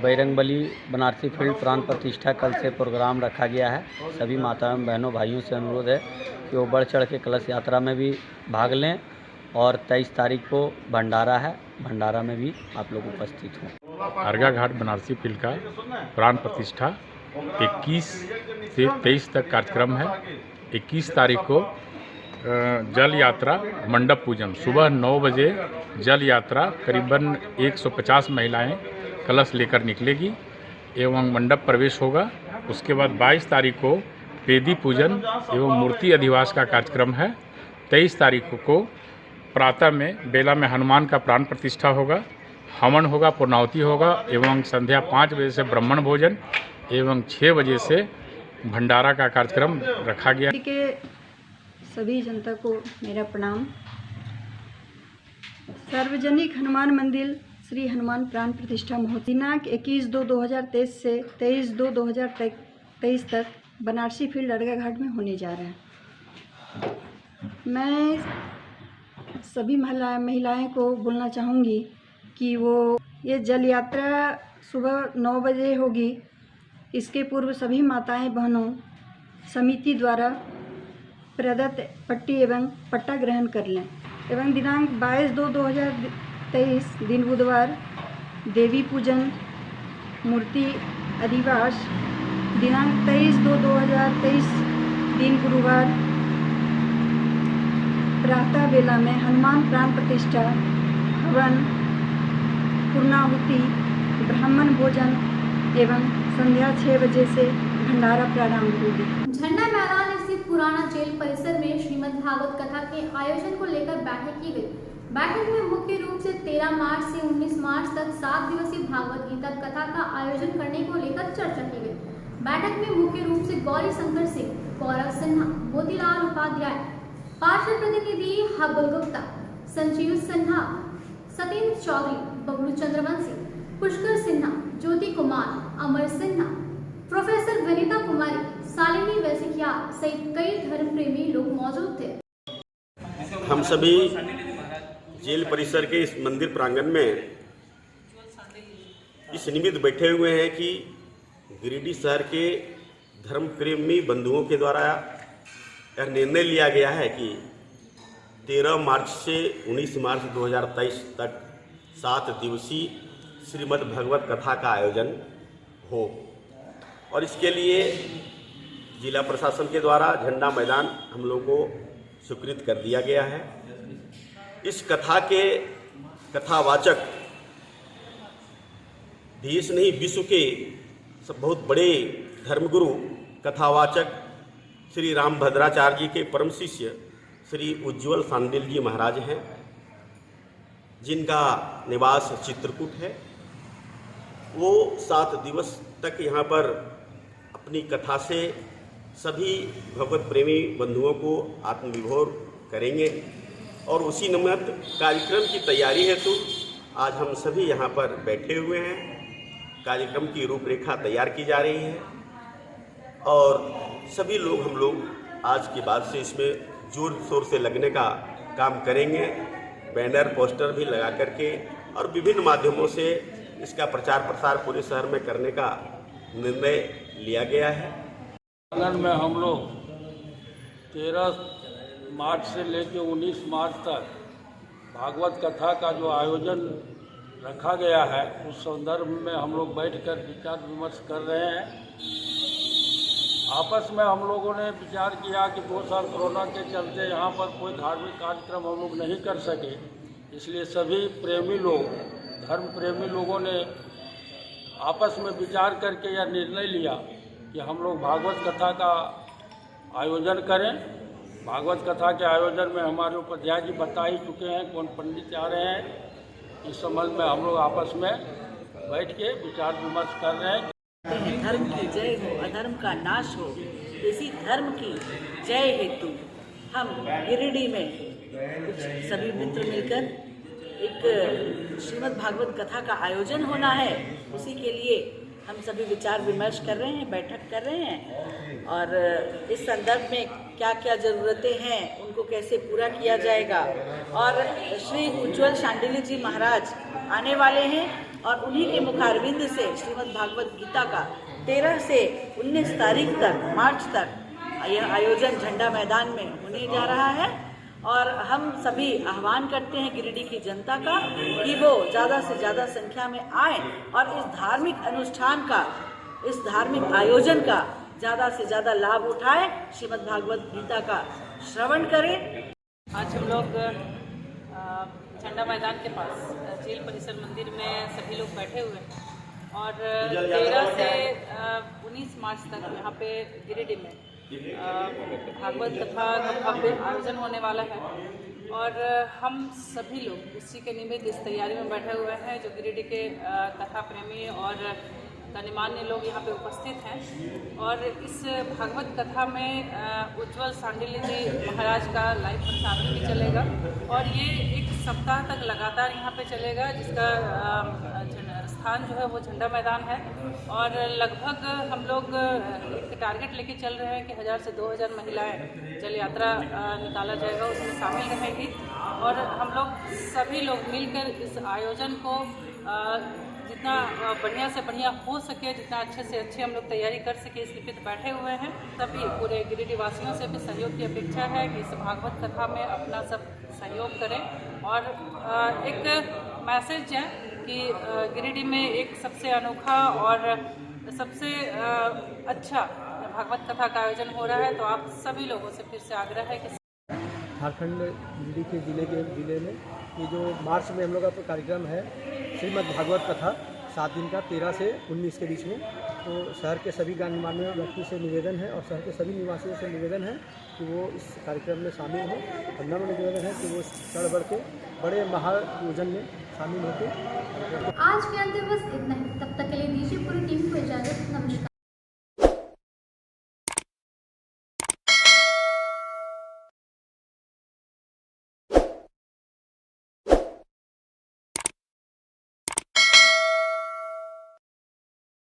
बैरंगबली बनारसी फील्ड प्राण प्रतिष्ठा कल से प्रोग्राम रखा गया है। सभी माताओं बहनों भाइयों से अनुरोध है कि वो बढ़ चढ़ के कलश यात्रा में भी भाग लें और 23 तारीख को भंडारा है, भंडारा में भी आप लोग उपस्थित हों। अर्घघाट बनारसी फील्ड का प्राण प्रतिष्ठा 21 से 23 तक कार्यक्रम है। 21 तारीख को जल यात्रा, मंडप पूजन, सुबह 9 बजे जल यात्रा करीबन 150 महिलाएं कलश लेकर निकलेगी एवं मंडप प्रवेश होगा। उसके बाद 22 तारीख को वेदी पूजन एवं मूर्ति अधिवास का कार्यक्रम है। 23 तारीख को प्रातः में बेला में हनुमान का प्राण प्रतिष्ठा होगा, हवन होगा, पूर्णाहुति होगा एवं संध्या 5 बजे से ब्राह्मण भोजन एवं 6 बजे से भंडारा का कार्यक्रम रखा गया। के सभी जनता को मेरा प्रणाम। सार्वजनिक हनुमान मंदिर श्री हनुमान प्राण प्रतिष्ठा महोत्सव दिनांक 21/2/2023 से 23/2/2023 तक बनारसी फील्ड अर्घघाट में होने जा रहा है। मैं सभी महिलाएं को बोलना चाहूँगी कि वो ये जल यात्रा सुबह 9 बजे होगी। इसके पूर्व सभी माताएं बहनों समिति द्वारा प्रदत्त पट्टी एवं पट्टा ग्रहण कर लें एवं दिनांक 22/2/2023 दिन बुधवार देवी पूजन, मूर्ति अधिवास, दिनांक 23/2/2023 दिन गुरुवार प्रातः बेला में हनुमान प्राण प्रतिष्ठा, हवन, पूर्णाहुति, ब्राह्मण भोजन एवं संध्या 6 बजे से भंडारा प्रारंभ होगी। झंडा मैदान स्थित पुराना जेल परिसर में श्रीमद् भागवत कथा के आयोजन को लेकर बैठक की गई। बैठक में मुख्य रूप से 13 मार्च से 19 मार्च तक 7 दिवसीय भागवत गीता कथा का आयोजन करने को लेकर चर्चा की गई। बैठक में मुख्य रूप से गौरी शंकर सिंह, गौरव सिन्हा, मोतीलाल उपाध्याय, पार्षद प्रतिनिधि हबुल गुप्ता, संजीव सिन्हा, सत्येंद्र चौधरी, बबलू चंद्रवंशी, पुष्कर सिन्हा, ज्योति कुमार, अमर सिन्हा, प्रोफेसर विनीता कुमारी, शालिनी वैसिकिया सहित कई धर्म प्रेमी लोग मौजूद थे। हम सभी जेल परिसर के इस मंदिर प्रांगण में इस निमित्त बैठे हुए हैं कि गिरिडीह शहर के धर्म प्रेमी बंधुओं के द्वारा यह निर्णय लिया गया है कि 13 मार्च से 19 मार्च 2023 तक 7 दिवसीय श्रीमद् भगवत कथा का आयोजन हो और इसके लिए जिला प्रशासन के द्वारा झंडा मैदान हम लोगों को स्वीकृत कर दिया गया है। इस कथा के कथावाचक देश नहीं विश्व के सब बहुत बड़े धर्मगुरु कथावाचक श्री रामभद्राचार्य जी के परम शिष्य श्री उज्ज्वल शांडिल जी महाराज हैं, जिनका निवास चित्रकूट है। वो 7 दिवस तक यहाँ पर अपनी कथा से सभी भगवत प्रेमी बंधुओं को आत्मविभोर करेंगे और उसी निमित्त कार्यक्रम की तैयारी हेतु आज हम सभी यहाँ पर बैठे हुए हैं। कार्यक्रम की रूपरेखा तैयार की जा रही है और सभी लोग हम लोग आज के बाद से इसमें जोर शोर से लगने का काम करेंगे। बैनर पोस्टर भी लगा करके और विभिन्न माध्यमों से इसका प्रचार प्रसार पूरे शहर में करने का निर्णय लिया गया है। आंगन में हम लोग 13 मार्च से लेकर 19 मार्च तक भागवत कथा का जो आयोजन रखा गया है उस संदर्भ में हम लोग बैठकर विचार विमर्श कर रहे हैं। आपस में हम लोगों ने विचार किया कि 2 साल कोरोना के चलते यहाँ पर कोई धार्मिक कार्यक्रम हम लोग नहीं कर सके, इसलिए सभी प्रेमी लोग, धर्म प्रेमी लोगों ने आपस में विचार करके यह निर्णय लिया कि हम लोग भागवत कथा का आयोजन करें। भागवत कथा के आयोजन में हमारे उपाध्याय जी बता ही चुके हैं कौन पंडित आ रहे हैं। इस संबंध में हम लोग आपस में बैठ के विचार विमर्श कर रहे हैं। धर्म की जय हो, अधर्म का नाश हो, इसी धर्म की जय हेतु हम गिरिडीह में कुछ सभी मित्र मिलकर एक श्रीमद् भागवत कथा का आयोजन होना है, उसी के लिए हम सभी विचार विमर्श कर रहे हैं, बैठक कर रहे हैं और इस संदर्भ में क्या क्या ज़रूरतें हैं उनको कैसे पूरा किया जाएगा। और श्री उज्ज्वल शांडिल्य जी महाराज आने वाले हैं और उन्हीं के मुखारविंद से श्रीमद् भागवत गीता का 13 से 19 तारीख तक मार्च तक यह आयोजन झंडा मैदान में होने जा रहा है। और हम सभी आह्वान करते हैं गिरिडीह की जनता का कि वो ज़्यादा से ज़्यादा संख्या में आए और इस धार्मिक अनुष्ठान का, इस धार्मिक आयोजन का ज़्यादा से ज़्यादा लाभ उठाए, श्रीमद् भागवत गीता का श्रवण करें। आज हम लोग झंडा मैदान के पास जेल परिसर मंदिर में सभी लोग बैठे हुए हैं और 13 से 19 मार्च तक यहाँ पे गिरिडीह में भागवत कथा का भव्य आयोजन होने वाला है और हम सभी लोग उसी के निमित्त इस तैयारी में बैठे हुए हैं। जो गिरिडीह के कथा प्रेमी और गणमान्य लोग यहाँ पे उपस्थित हैं और इस भागवत कथा में उज्ज्वल शांडिल्य जी महाराज का लाइव प्रसारण भी चलेगा और ये 1 सप्ताह तक लगातार यहाँ पे चलेगा, जिसका स्थान जो है वो झंडा मैदान है और लगभग हम लोग एक टारगेट लेके चल रहे हैं कि 1000 से 2000 महिलाएं जल यात्रा निकाला जाएगा, उसमें शामिल रहेगी और हम लोग सभी लोग मिलकर इस आयोजन को जितना बढ़िया से बढ़िया हो सके, जितना अच्छे से अच्छे हम लोग तैयारी कर सके, इस लिपित बैठे हुए हैं। सभी पूरे गिरिडीह वासियों से भी सहयोग की अपेक्षा है कि इस भागवत कथा में अपना सब सहयोग करें और एक मैसेज है कि गिरिडीह में एक सबसे अनोखा और सबसे अच्छा भागवत कथा का आयोजन हो रहा है, तो आप सभी लोगों से फिर से आग्रह है कि झारखंड गिरिडीह के जिले में ये जो मार्च में हम लोग का कार्यक्रम है श्रीमद् भागवत कथा 7 दिन का 13 से 19 के बीच में। तो शहर के सभी गणमान्य व्यक्ति से निवेदन है और शहर के सभी निवासियों से निवेदन है कि वो इस कार्यक्रम में शामिल हों और नम्र निवेदन है कि वो चढ़ बढ़ के बड़े महायोजन में शामिल होकर। आज के अंत में बस इतना ही। तब तक के लिए दीजिए पूरी टीम को इजाजत।